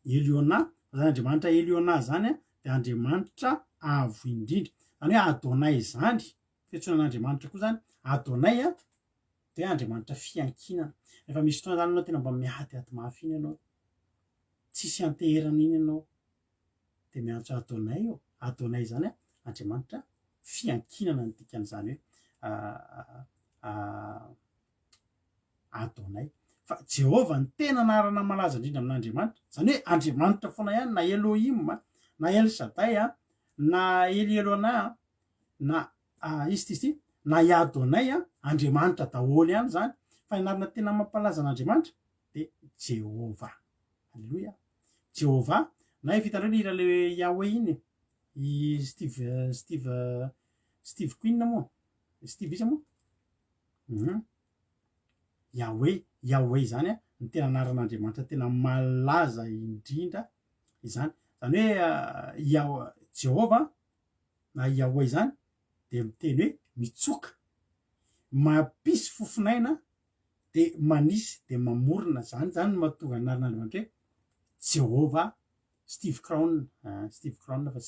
eliona zany andriamanitra eliona zany de andriamanitra avo indrindra zany hoe adonay zany fiantsonan'andriamanitra koa zany adonay de andriamanitra fiankinana rehefa misy fotoana zany anao tena mba miady aty mafy iny ianao tsisy anteherana iny ianao de miantso adonay io adonay zany andriamanitra fiankinana ny dikan'izany hoe adonay fa jehova ny tena anarana malaza indrindra amin'andriamanitra zany hoe andriamanitra foana ihany na elohim na elsaday na elielona na izy ty na iadonay andriamanitra daholo ihany zany fa inarina tena mampalaza an'andriamanitra de jehova alleloia jehova na hitanareo le ira le Yahweh iny i Steve Queen moa Steve izy moa Yahweh zany ny tena anaran'andriamanitra tena malaza indrindra izany zany hoe jehova na Yahweh zany de miteny hoe mitsoka mampisy fofinaina de manisy de mamorona zany mahatonga anaran'andriamanitra hoe jehova Steve Crown fa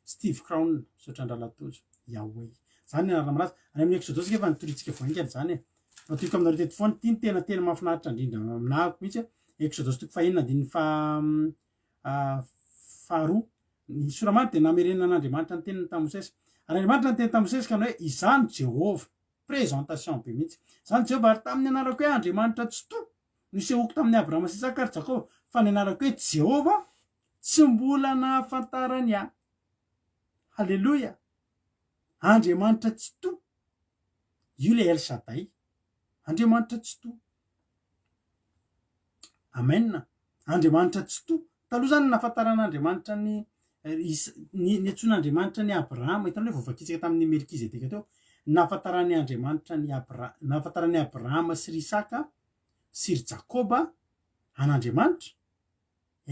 Steve Crown sotrandralatojo Yahweh zany anarana malaza any amin'ny exodus efa nitoritsika voaingany zany matoka aminareo teto foana ty ny tena mahafinaritra indrindra aminahako mihitsy exodus toko fahenina andininy faharoa ny soramany de namerenina an'andriamanitra ny teniny tamosesa andriamanitra ny teny tamosesa ka ny hoe izany jehova présentation be mihitsy zany jehova ary tamin'ny anarako hoe andriamanitra tsy to nisehoko tamin'ny abrahama sy isaka ary jakoba fa ny anarako hoe jehova tsy mbola nahafantarany ahy halleloia andriamanitra tsy to io le elsaday andriamanitra tsy to amen andriamanitra tsy to taloha zany nahafantaran'andriamanitra ny antson'andriamanitra ny abrahama hitanao hoe vovakitsika tamin'ny melkizedeka teo nahafantarany andriamanitra nahafantarany abrahama sy ry isaka sy ry jakoba an'andriamanitra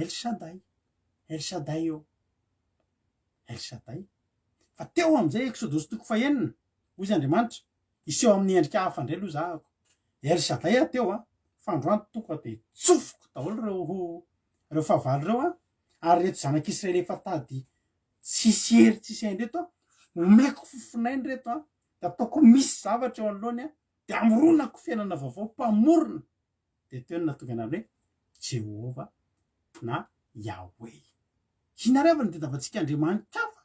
elsaday io elsaday fa teo am'izay exodus toko fahenina hoy izy andriamanitra iseho amin'ny endrika hafa indray aloha zahako elsaday teo fandroany toko de tsofoko daholo reo fahavaly reo ary reto zanak'Israely efa tady tsisy hery tsisy aindreto omeko fofinainy reto de ataoko misy zavatra eo anoloany de amoronako fiainana vaovao mpamorona de teo ny natonga anareo hoe jehova na Yahweh hinareo ny tediavantsika andriamanitra hafa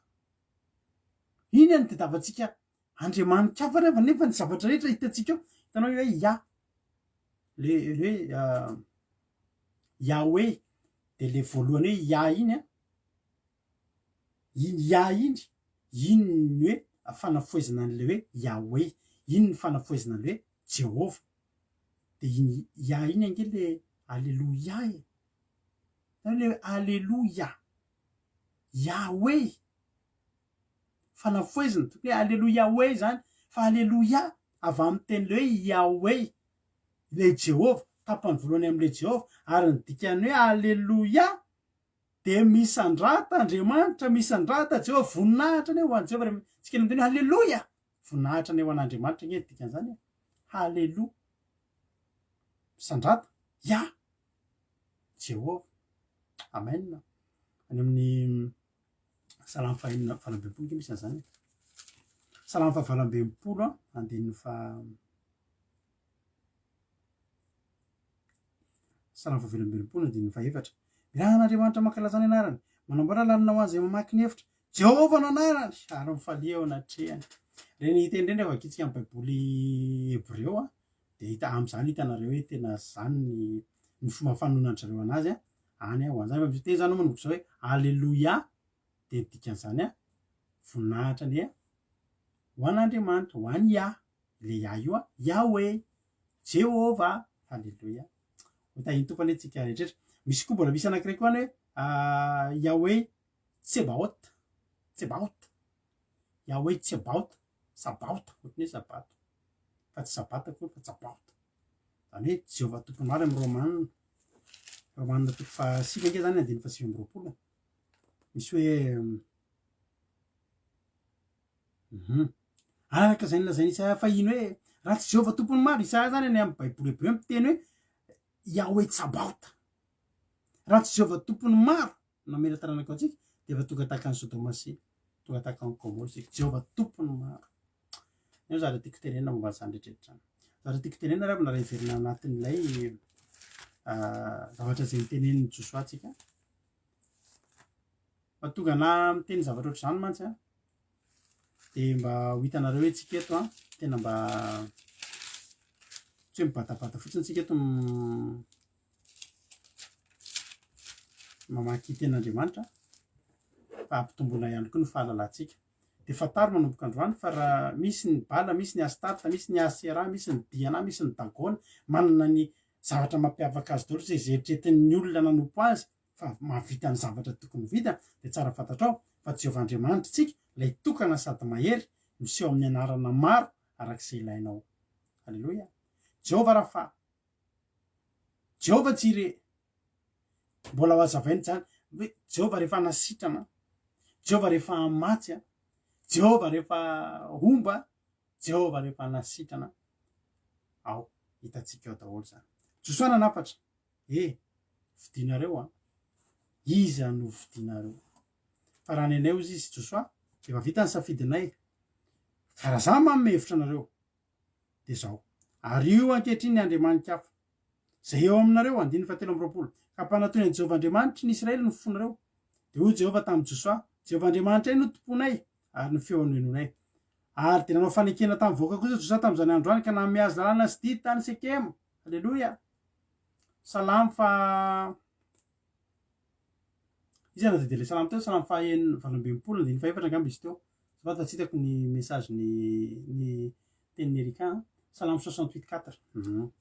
iny ny tediavantsika andriamanitra hafa rehefa nefa ny zavatra rehetra hitatsika eo hitanao hoe le Yahweh de le voalohany hoe ya iny ya iny ny hoe fanafoezana an'le hoe Yahweh iny ny fanafoezana an'le hoe jehova de iny ya iny ange le alleluia le alleluia Yahweh fanafoezana tokony hoe alleluia hoe zany fa alleluia avy amin'ny teny le hoe Yahweh le jehova tapany voalohany am'le jehova ary ny dikany hoe alleluia de misandrata andriamanitra misandrata jehova voninahitra ny ho an'ny jehova tsika ny teny hoe alleluia voninahitra ny ho an'andriamanitra nge dikan'izany hallelu misandrata jehova amen any amin'ny salamy fahalambempolo ke misy an'izany salamy fahavalambempolo andininy salamy fahavalambempolo andininy faefatra miran'andriamanitra mankalazany anarany manamboara lalina ho an'izay mamaky ny hevitra jehova no anarany ary mifalia eo anatrehany reny hita indrindra vakitsika amin'ny baiboly hebreo de hita am'izany hitanareo hoe tena zany ny fomba fanonan'zareo anazy any ho an'izany fa teny zany manomboka zao hoe alleluia de dikan'izany voninahitra ny ho an'andriamanitra ho any le io Yahweh jehova alleluia hotahiny tompany etsika rehetrretra misy koa mbola misy anakiray koa any hoe Yahweh tsebaot Yahweh Tsebaot, Sabaot ohatran'ny hoe sabato fa tsy sabata koa fa Tsabaot. Zany hoe Jehovah tompony maro amin'ny Romanina toko fahasivy ange zany andiny fahasivy amby roapolo misy hoe araka zay nolazainy Isaia fa ino hoe raha tsy Jehovah tompony maro Isaia zany any amin'ny baiboly hebreo miteny hoe Yahweh Tsabaot. Raha tsy Jehovah tompony maro namela taranaka antsika dia efa tonga tahaka ny Sodoma sy tonga tahaka ny Gomora sika. Jehovah tompony maro. Io zary tiako tenenina momba zany rehetrarehetra. Zary tiako tenenina raha raha iverina anatin'ilay zavatra zay niteneniny Josoa tsika. Fa tonga na miteny zavatra ohatr' izany mantsy dia mba ho hitanareo hoe tsika eto tena mba tsy hoe mibatabata fotsiny tsika eto mamaky ten'Andriamanitra fa ampitomboana ihany koa ny fahalalantsika. Dia fataro manomboka androany fa raha misy ny bala, misy ny Astarta, misy ny Asera, misy ny Diana, misy ny Dagona manana ny zavatra mampiavaka azy daholo izay eritreretin'ny olona nanompo azy fa mahavita ny zavatra tokony vita dia tsara fantatrao fa Jehovah Andriamanitra tsika ilay tokana sady mahery miseho amin'ny anarana maro arak'izay ilainao. Halleloia. Jehovah Rafa, Jehovah Jireh, mbola ho azavainy zany hoe Jehovah rehefa nasitrana, Jehovah rehefa matsy, Jehovah rehefa omba, Jehovah rehefa nasitrana. Ao hitantsika eo daholo zany. Josoa nanapatra vidinareo iza no vidinareo fa raha nenay ozy izy Josoa efa vita ny safidinay ka raha za manome hevitra anareo dia zao ary io ankehitriny ny andriamanikafa zay eo aminareo 7:20 ka mpanatony ny Jehovah Andriamanitra ny Israely ny fonareo dia hoy Jehovah tamin'ny Josoa, Jehovah Andriamanitra no tomponay ary ny feony henonay. Ary dia nanao fanekena tamin'ny voaka kosa Josoa tamin'izany androany ka nanome azy lalàna sy didy tany Sekema. Halleloia. Salamo fa izy ana dedele salamo teo salamo fa 7:24 angamba izy teo. Fa tsy hitako ny message ny tenin'ny Erika. Salamo 68:4.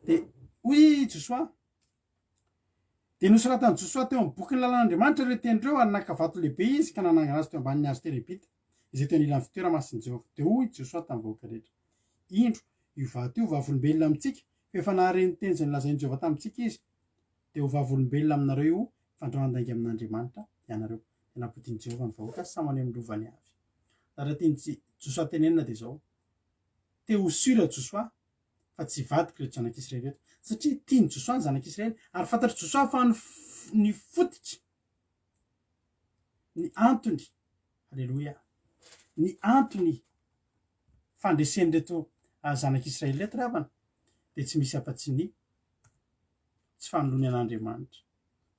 Dia hoy Josoa dia nosoratany Josoa teo amin'ny boky ny lalàn'Andriamanitra ireo tenireo ary naka vato lehibe izy ka nanangana azy teo ambanin'ny hazo terebita izay teo anilan'ny fitoeramasin'i Jehovah. Dia hoy Josoa tamin'ny vahoaka rehetra, indro io vato io vavolombelona amintsika fa efa nahareny teny izay nolazain'i Jehovah tamintsika izy dia ho vavolombelona aminareo io fandrahandainga amin'Andriamanitra ianareo. Dia nampodian'i Jehovah ny vahoaka samy any amin'ny lovany avy. Raha tiany Josoa tenenina dia zao te ho sura Josoa fa tsy vadika ireo zanak'Israely reto satria tiany Josoa ny zanak'Israely ary fantatry Josoa fa ny fototry ny antony, halleloia, ny antony fandreseny reto zanak'Israely reto ravana dia tsy misy afa-tsy ny tsy fanoloany an'Andriamanitra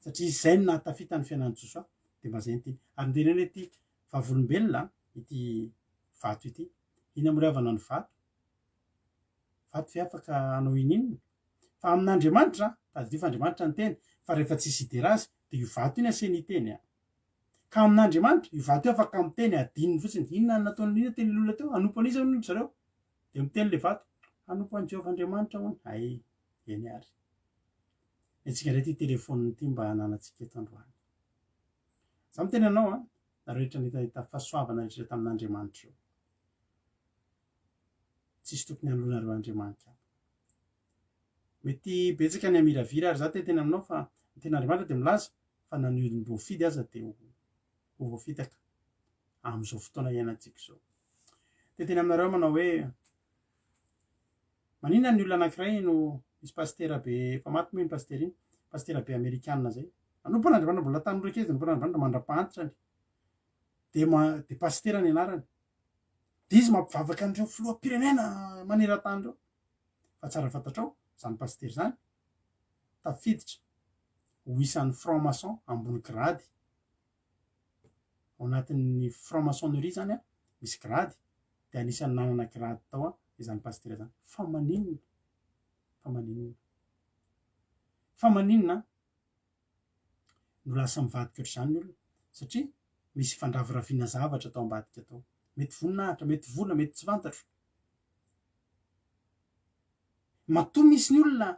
satria izay no nahatafita ny fiainan'i Josoa. Dia mba zay ny teny ary nitenena ity vavolombelona ity vato ity iny amoravana ny vato fe afaka hanao ininona fa amin'Andriamanitra tadidio fa Andriamanitra ny teny fa rehefa tsisy idera azy dia io vato iny aseny iteny ka amin'Andriamanitra io vato io afaka miteny adininy fotsiny. Inona nataon'ina teny olona teo hanompo an'iza hono zareo dia miteny le vato hanompo an'i Jehovah Andriamanitra hono. Ay eny ary itsika reto telefôniny ity mba hananantsika eto androany. Za miteny anao rehetra nahita fahasoavana rehetra tamin'Andriamanitra io tsisy tokony hanoloanareo Andriamanitra. Mety betsaka ny amiravira ary za tena aminao fa ny ten'Andriamanitra dia milaza fa na ny olom-bo fidy aza dia ho voafitaka amin'izao fotoana iainantsika izao. Tena aminareo manao hoe maninona ny olona anankiray no misy pastera be efa maty moa iny pastera iny, pastera be Amerikanina zay nanompo an'Andriamanitra mbola tanora kely dia nanompo an'Andriamanitra mandra-pahantrany dia pastera ny anarany dia izy mampivavaka an'ireo filoham-pirenena maneran-tany ireo. Fa tsara fantatrao zany pastera zany tafiditra ho isan'ny franc-maçon ambony grady ao anatin'ny franc-maçonnerie zany misy grady dia anisan'ny nanana grady tao izany pastera zany. Fa maninona no lasa mivadika ohatr'izany ny olona satria misy fandravirafina zavatra tao ambadika tao, mety voninahitra, mety vola, mety tsy fantatro. Matoa misy ny olona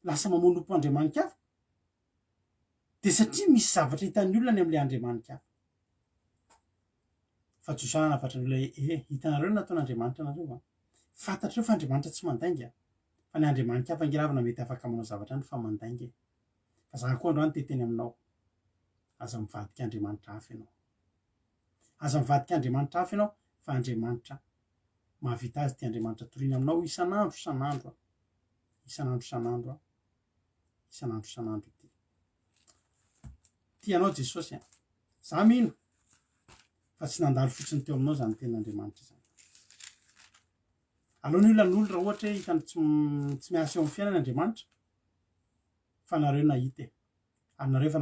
lasa mamonompo Andriamanitra hafa dia satria misy zavatra hitan'ny olona ny amin'ilay Andriamanitra hafa. fatsosanana fatran'olay hitanareo nataon'andriamanitra anareo a fantatrareo fa andriamanitra tsy mandainga fa ny andriamanitra ampangiravana mety afaka manao zavatra any fa mandainga fa za koa androany teteny aminao aza mivadika andriamanitra hafa ianao aza mivadika andriamanitra hafa ianao fa andriamanitra mahavita azy ty andriamanitra toriana aminao isan'andro ty ianao jesosy a za mino fa tsy nandalo fotsiny teo aminao zany ten'andriamanitra zany alohan'ny olan'olo raha ohatra hoe hitany tsy miasa eo amin'ny fiainany andriamanitra fa nareo nahita ary nareo fa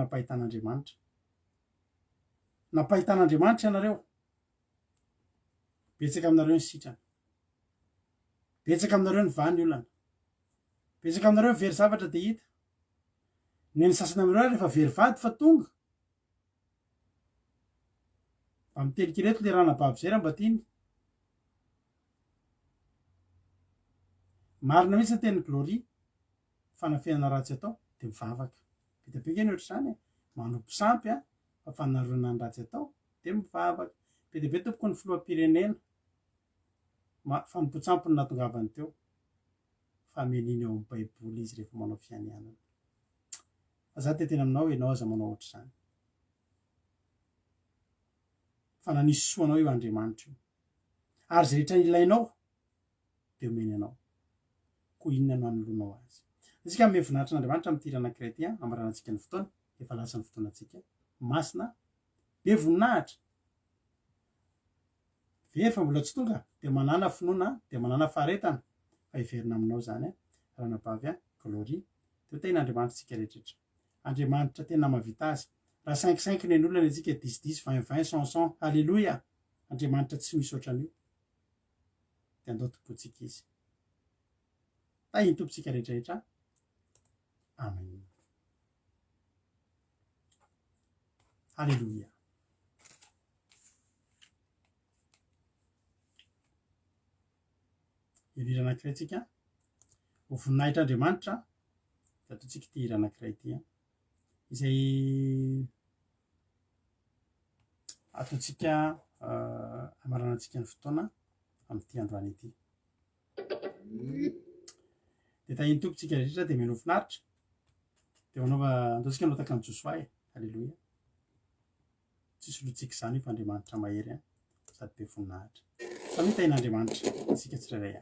napahitan'andriamanitra ianareo betsaka aminareo ny sitrana betsaka aminareo ny vany olana betsaka aminareo ny very zavatra de hita ny sasany aminareo rehefa very vady fa tonga amitelikereto le ranabavy zay raha mba tiny marina mihitsy teny gloria fanafenana ratsy atao de mivavaka betabe ny ohatr' zany manompo sampy a fa fanarona ny ratsy atao de mivavaka betabe tompoko ny filoam-pirenena fanompo-tsampony natongavany teo fa meniny eo amin'ny baiboly izy rehefa manao fianianana fa za te tena aminao ianao aza manao ohatr' zany fa nanisy soanao io andriamanitra io ary zay rehetra ilainao de omeny anao ko inona no anolonao azy isika me voninahitra n'andriamanitra am'ty ranankiray ty amaranantsika ny fotoana efa lasa ny fotoanantsika masina be voninahitra very fa mbola tsy tonga de manana finoana de manana faharetana fa hiverina aminao zany ranabavy gloria teo ten'andriamanitra tsika rehetrrehetra andriamanitra tena mahavita azy raha 5 ny olona ny atsika 10 20 100 alleloia andriamanitra tsy misy ohatran'io de andao tompontsika izy tahiny tompontsika rehetrarehetra amen alleloia io ranankiray tsika ho voninahitra andriamanitra de ataotsika ty ranankiray ty izay ataotsika amaranantsika ny fotoana am'ty androany ity de tahiny tompontsika rehetra de mino finaritra de manaova andaotsika anao taka ny josoa alleloia tsisy lotsika zany io fa andriamanitra mahery sady be voninahitra fa mitahin'andriamanitra isika tsirairay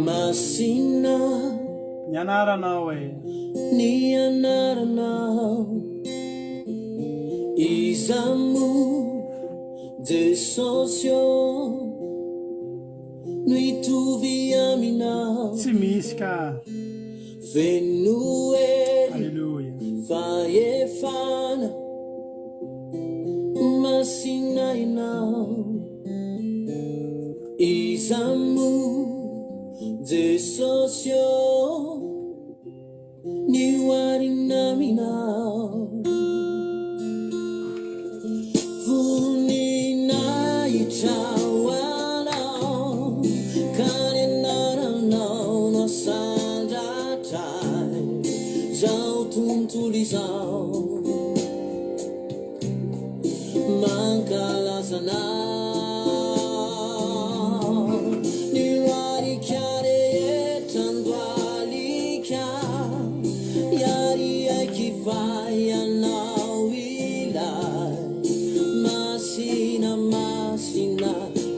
Masina ny anaranao ny anaranao izamo Jesosio no hitovy aminao tsy misy ka feno alleluia faefana masina inao izamo Jesosio ni warinaminao vuninaitrawanao kanenananao nasandratai zao tuntulizao mankalazanao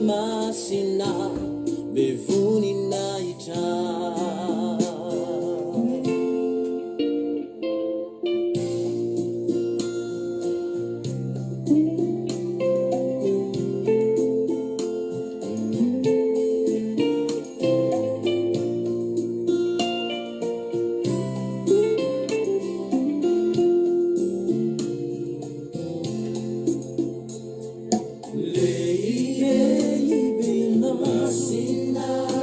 masina bevuninahitra Masina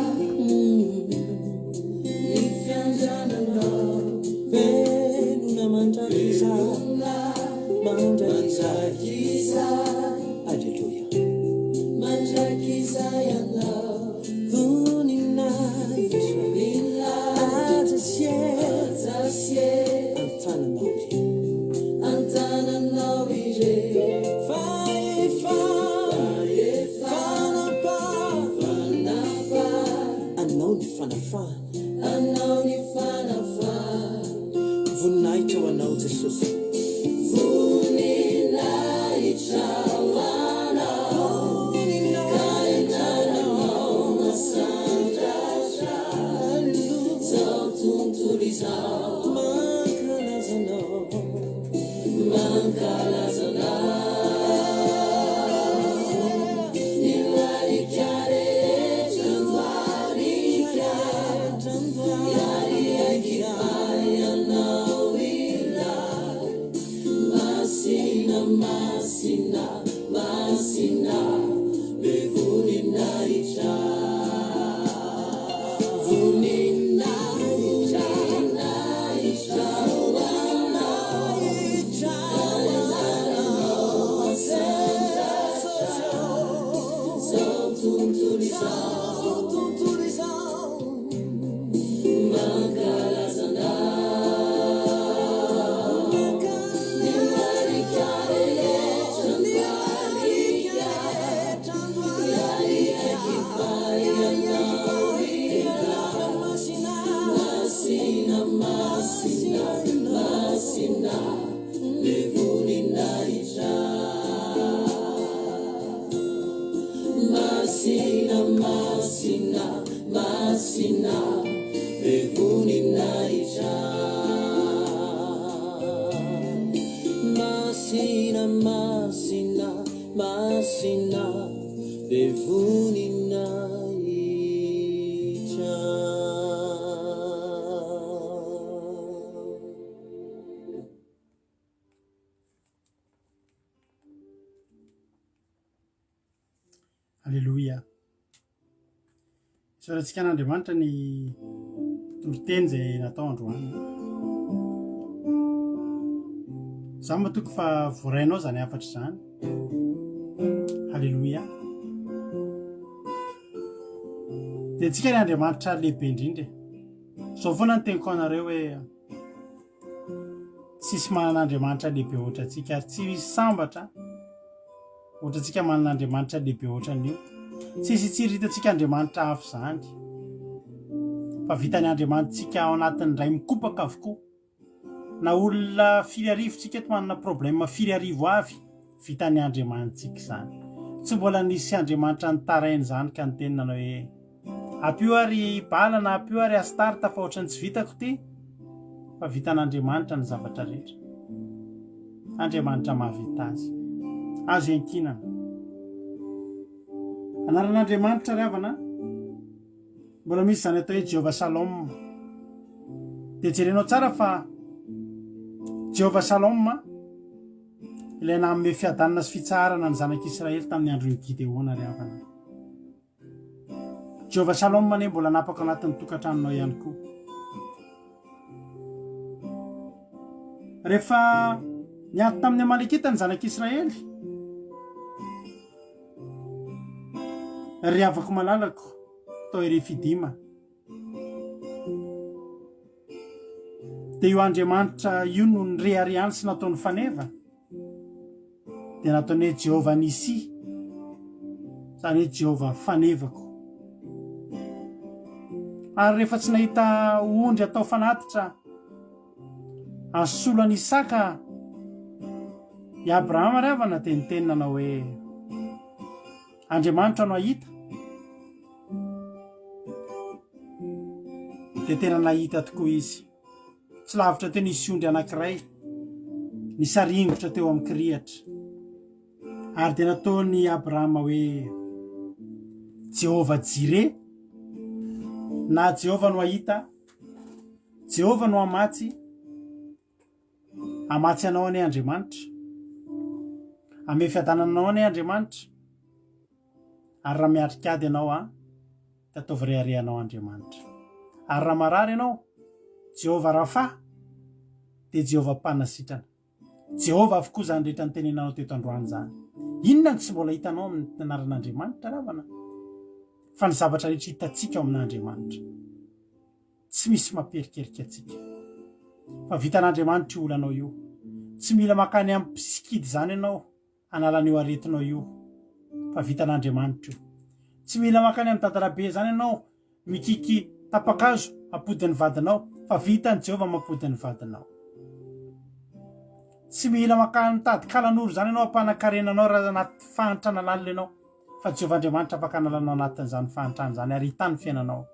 fanafa anao ny fanafa voninahitra ho anao Jesosy voninahitra ho anao kaentananao masandratra zao tontolo izao mankalazanao Masina bevuninahitra voninahitra Alleluia. Soratsika an'Andriamanitra ny toriteny zay natao androany. Zaho matoko fa voarainao zany afatra zany. Halleluia. Dia tsika ny Andriamanitra lehibe indrindra. Zao foana ny teniko anareo hoe tsisy manan'Andriamanitra lehibe ohatra antsika ary tsy sambatra ohatra antsika manan'Andriamanitra lehibe ohatra an'io. Tsisy tsiritantsika Andriamanitra hafa zany. Fa vitany Andriamanitsika ao anatin'ny ray mikopaka avokoa. Na olona firy arivo tsika eto manana problème firy arivo avy, vitany Andriamanitsika zany. Tsy mbola nisy Andriamanitra nitarainy zany ka niteny nanao hoe apio ary bala na apio ary astarta fa ohatrany tsy vitako ty, fa vitan'Andriamanitra ny zavatra rehetra. Andriamanitra mahavita azy. Azo enkinana. Anaran'Andriamanitra ry havana, mbola misy zany atao hoe Jehova Shalom. Dia jerenao tsara fa Jehova Shalom ilay nanome fiadanana sy fitsarana ny zanak'Israely tamin'ny andron'ny Gideona ry havana. Jehova Shalom ane mbola napaka anatin'ny tokantranonao ihany koa. Rehefa nianto tamin'ny Amalekita ny zanak'Israely, ry havako malalako tao Refidima, dia io Andriamanitra io no nirehariany sy nataony faneva, dia nataony hoe Jehova Nisi, zany hoe Jehova fanevako. Ary rehefa tsy nahita ondry atao fanatitra asolo an'Isaka i Abrahama ry havana, dia niteny nanao hoe Andriamanitra no ahita. Dia tena nahita tokoa izy. Tsy lavitra teo nisy ondry anankiray nisaringotra teo amin'ny kirihatra, ary dia nataony Abrahama hoe Jehova Jire, na Jehova no ahita, Jehova no amatsy anao ane Andriamanitra, ame fiadananao ane Andriamanitra, ary raha miatrikady ianao dia ataovy reharehanao Andriamanitra. Ary raha marary ianao, Jehova Rafa, dia Jehova mpanasitrana. Jehova avokoa zany rehetra nitenenanao teto androany zany. Inona ny tsy mbola hitanao amin'ny anaran'Andriamanitra ravana? Fa ny zavatra rehetra hitantsika ao amin'Andriamanitra, tsy misy mamperikerika atsika. Fa vitan'Andriamanitra io olanao io. Tsy mila makany amin'ny psikidy zany ianao analan'io aretinao io, fa vitan'Andriamanitra io. Tsy mila makany amin'ny dadalabe zany ianao mikiky tapakazo apodin'ny vadinao fa vitany Jehovah mampody ny vadinao. Tsy mila makany tady kalan'olo zany ianao ampanakarenanao raha anaty fahantrana lalina ianao fa Jehovah Andriamanitra afaka analanao anatin'izany fahantrana zany ary hitany fiainanao.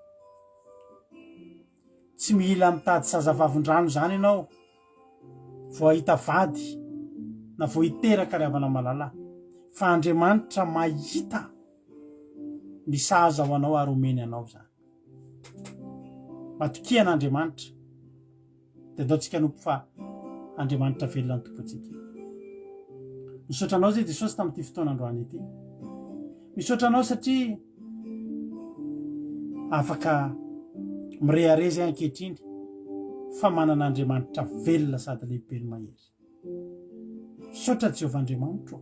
Tsy mila mitady sazavavin-drano zany ianao vao ahita vady na vao hiteraka ry havana malala fa Andriamanitra mahita ny sahaza ho anao ary omeny anao zany. Matokian'Andriamanitra dia ataontsika nompo fa Andriamanitra velona ny tompontsika. Misaotranao zay Jesosy tamin'ity fotoanandroany ity. Misaotranao satria afaka mirehare zay ankehitriny fa manana Andriamanitra velona sady lehibe ny mahery. Misaotra Jehovah Andriamanitra,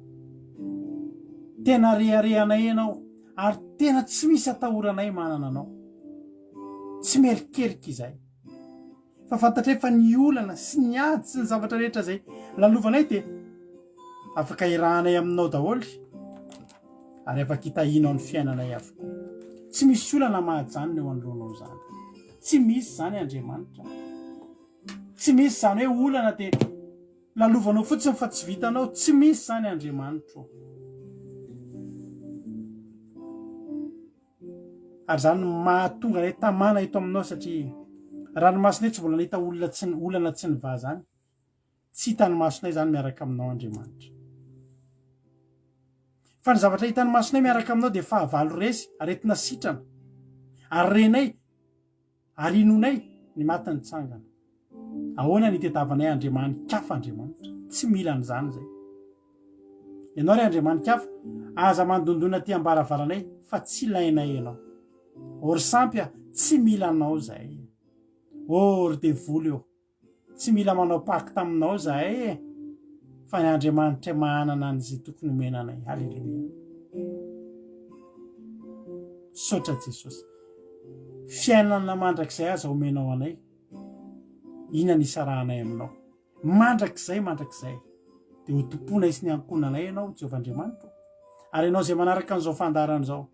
tena reharehanay ianao ary tena tsy misy atahoranay manana anao. Tsy merikerika izay fa fantatra efa ny olana sy ny ady sy ny zavatra rehetra zay lalovanay dia afaka irahanay aminao daholo ary afaka hitahinao ny fiainanay avokoa. Tsy misy olana mahajanona eo anoloanao zany. Tsy misy zany Andriamanitra. Tsy misy zany hoe olana dia lalovanao fotsiny fa tsy vitanao. Tsy misy zany Andriamanitra. Ary zany mahatonga ilay tamana eto aminao satria ranomasonay tsy mbola nahita olana tsy niva zany. Tsy hitany masonay zany miaraka aminao Andriamanitra. Fa ny zavatra hitany masonay miaraka aminao dia fahavalo resy aretina sitrana ary renay ary inonay ny matiny tsangana. Ahoana ny tetavanay Andriamanikafa Andriamanitra? Tsy mila an'izany zay. Ianao ry Andriamanikafa aza mandondona ty ambaravaranay fa tsy ilainay ianao. Ory sampy tsy mila anao zay. Ory devoly eo tsy mila manao paky taminao zahay fa ny Andriamanitra manana an'izay tokony omenanay. Halleluja. Saotra Jesosy. Fiainana mandrakizay aza omenao anay. Ina ny isarahanay aminao. Mandrakizay dia ho tomponay sy ny ankonanay ianao Jehovah Andriamanitra. Ary ianao zay manaraka an'izao fandaharana izao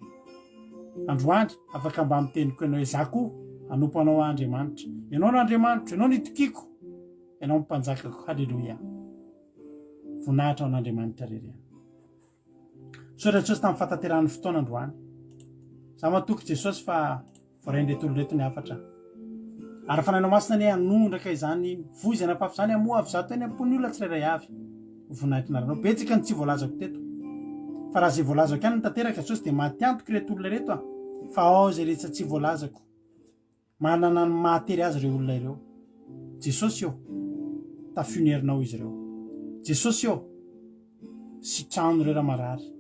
androandry afaka mba miteniko ianao hoe za koa hanompo anao Andriamanitra. Ianao no Andriamanitra, ianao ny tokiko, ianao mpanjakako. Halleluja. Voninahitra ao n'Andriamanitra rerena. Saotra Jesosy tamin'ny fatateran'ny fotoana androany. Za matoky Jesosy fa voaraindreto oloreto ny hafatra. Ary fanainao masina ny hanondraka izany vozana pafy zany amoa avy zato eny am-pony olona tsirairay avy. Voninahitra naranao betsaka ny tsy voalazako teto. Fa raha zay voalazako ihany ny tanteraka Jesosy dia mahatiantoka ireto olona reto fa ao zay rehetra tsy voalazako. Manana ny mahatery azy ireo olona ireo. Jesosy eo tafionierinao izy ireo. Jesosy eo sitrano ireo raha marary.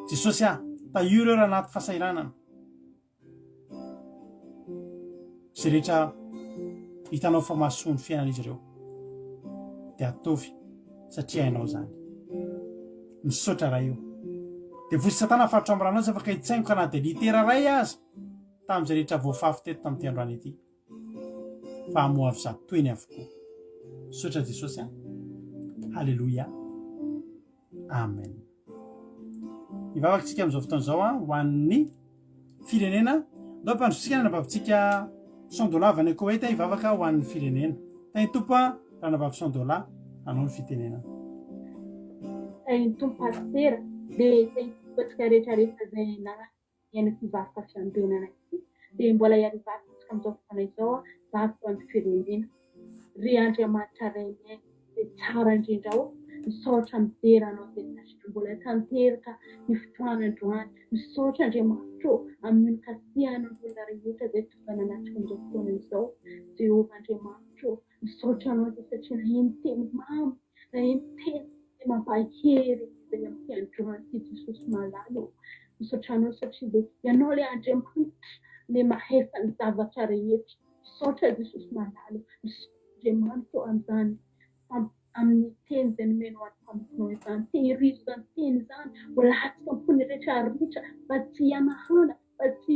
Jesosy tahio ireo raha anaty fasairanana. Zay rehetra hitanao fa mahasoa ny fiainan'izy ireo dia atovy satria hainao zany. Misaotra raha io. Dia vozy Satana faritra amranao tsy afaka hitsaingo ka na dia litera ray aza tamin'izay rehetra voafafy teto tamin'ity androany ity. Fa hamoa avy zato toeny avokoa. Misaotra Jesosy. Halleluja. Amen. Ivavakantsika amin'izao fotoana izao ho an'ny firenena. Ndao mpandrotsika nanabavitsika $100 avy any Koweït ivavaka ho an'ny firenena. Tany tompo raha nabavy $100 anao ny fitenena. Tany tompo pasitera dia tany tompotsika rehetrarehetra zay nainy fivarotra fiangonana ity dia mbola iarivarotsika amin'izao fotoana izao varotra amin'ny firenena. Ry Andriamanitra ray miaina dia tsara indrindra misaotra mideranao dia tasika mbola tanteraka ny fotoanandroany. Misaotra Andriamanitra amin'ny kasihan'ny olona rehetra zay tonga nanatrika amin'izao fotoana izao. Jehovah Andriamanitra misaotra anao dia satria naheno teny mamy, naheno teny mampahery zay amin'ny androany ty Jesosy malalo. Misaotra anao satria dia ianao ilay Andriamanitra ilay mahefa ny zavatra rehetra. Misaotra Jesosy malalo. Misaotra Andriamanitra amin'izany amin'ny teny zay nomenao any mpamokonao izany. Tehirizo izany teny izany ho latsaka amin'ny rehetra rehetra mba tsy hanahana, mba tsy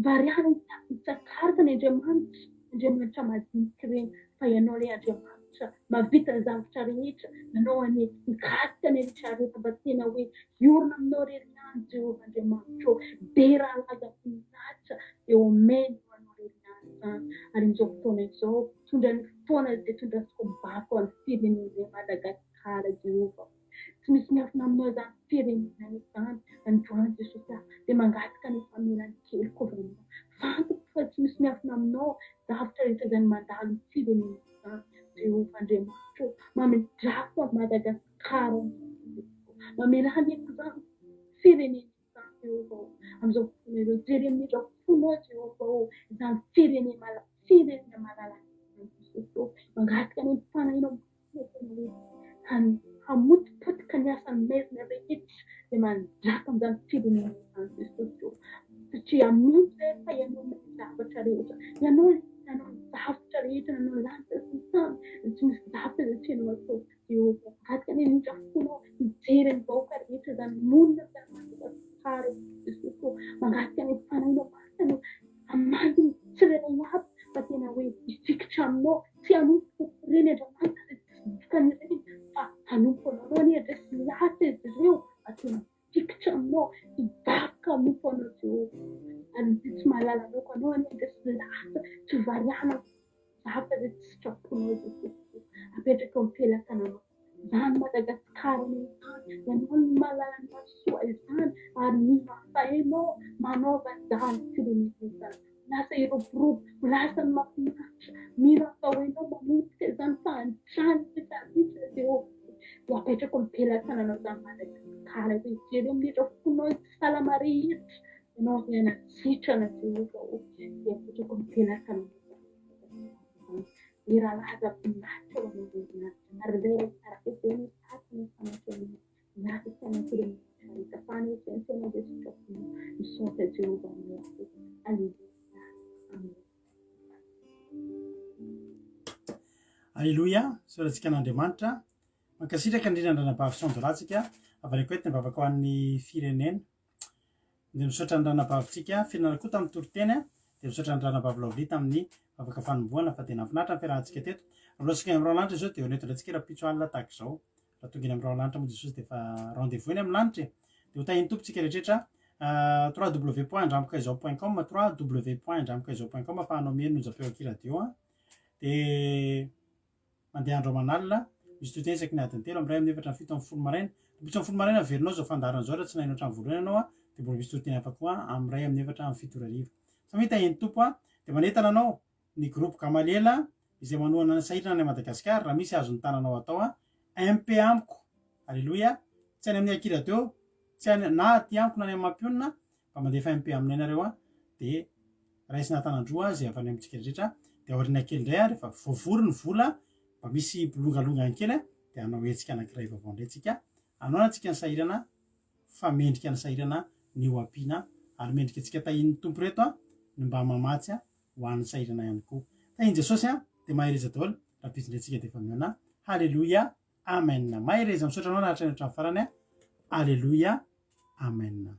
variana hitsakaraka ny Andriamanitra. Andriamanitra madinika ireny fa ianao ilay Andriamanitra mavita ny zavatra rehetra. Ianao any mikasika ny rehetra rehetra mba tena hoe hiorina aminao rery ihany Jehovah Andriamanitra. Dera laza voninahitra dia omeny ho anao rery ihany izany itondrasiko mibako amin'ny firenen'izay Madagasikara Jehova. Tsy misy miafina aminao zany firenena izany androany Jesosy dia mangataka ny famelany keliko aminao. Fantoko fa tsy misy miafina aminao zavatra rehetra izany mandalo ny firenena izany Jehova Andriamanitra. Mamedrako amin'ny Madagasikara mamelany eko zany firenena izany Jehova. Amin'izao fotoana izao jery amin'izao fonao Jehova izany firenena malalaka mangataka ny fanahinao hamotipotika ny asan'ny maizina rehetra dia mandraka amin'izany firenena izany Jesosy. Satria amin'iny rehefa ianao ny zavatra rehetra, ianao ny zavatra rehetra nanao lanitra sy ny tany, tsy misy zavatra izay tsy hainao atao Jehova. Mangataka ny indrindra fonao mijery ny vahoaka rehetra izany monina izany Madagasikara Jesosy. Mangataka ny fanahinao masina hamangy ny tsirairay aby fa tena hoe hifikitra aminao, tsy hanompo reny Andriamanitra izay tsy dikan'ireny fa hanompo anao ny adresy lahatra izy ireo atena fikitra aminao hibakoka hanompo anao Jehova. Ary tsy mahalala anaoko anao ny adresy lahatra tsy variana zavatra izay tsy sitraponao Jesosy. Apetraka eo mipelaka anao izany Madagasikara izany, ianao ny mahalala ny masoa izany ary ny mahafahainao manaova izany firenena izany. Lasa iroborobo, lasa ny mahafinaritra, mino ahafahoenao mamotika izany fahantrany rehetra Jehova. Dia apetraka eo mipelaka anao izany Madagasikara izay jery amin'ireo fonao tsy salama rehetra ianao hianasitrana Jehova. Dia apetraka eo mipelaka anao ny rahalaza pinahitra ho anao Andriamanitra. Ary ilay tsara fetsy ny tatiny fanatrany lasa tsy anankirenena rehetra fanesentsy anao dia sitraponao misaotra Jehova amin'ny ato. Alleluia. Alleluia, soratsika an'Andriamanitra. Mankasitraka indrindra andranabavy sondoratsika avareko eto ny vavaka ho an'ny firenena. Dia misaotra ny ranabavintsika firenena koa tamin'ny toriteny dia misaotra ny ranabavy Laolita amin'ny vavaka fanomboana fa tena finaritra ampiarahantsika teto. Alohantsika amin'ny ran'andro izao dia honeto antsika raha pitso alina tahaka izao. Raha tonga eny amin'ny ran'andro moa Jesosy dia fa rendez-vous eny amin'ny lanitra. Dia ho tahiny tompontsika rehetra www.andramokazao.com www.andramokazao.com afahanao mihaino nojapeo-aky radio. Dia mandeha andro aman'alina misy toiteny isaky ny adiny telo amin'ny ray amin'ny efatra ny fito amin'ny folo maraina. Pitsy amin'ny folo maraina averinao zao fandaharana zao raha tsy nahinao hatramin'ny voalohany ianao dia mbola misy toiteny hafa koa amin'ny ray amin'ny efatra amin'ny fito hariva. Samy tahiny tompo dia manentana anao ny groupe Gamaliela izay manohana ny sahirana any Madagasikara raha misy azony tananao atao MP amiko. Alleluia. Tsy any amin'ny Aky radio, tsy any na aty amiko na any amin'ny Mampionina fa mandefa MP aminay nareo dia raisina tanandroa zay avy any amintsika rehetra. Dia aoriana kely indray rehefa voavory ny vola mba misy bolongalongany kely dia anao hetsika anankiray vaovao indray tsika. Anao antsika ny sahirana fa mendrika ny sahirana ny ho ampiana ary mendrika antsika tahin'ny tompo reto ny mba mamatsy ho an'ny sahirana ihany koa. Tahiny Jesosy dia mahereza daholo raha pitsindratsika dia efa miona. Halleluia. Amen. Mahereza misaotra anao nahatrany hatramin'ny farany. Halleluia. Amen.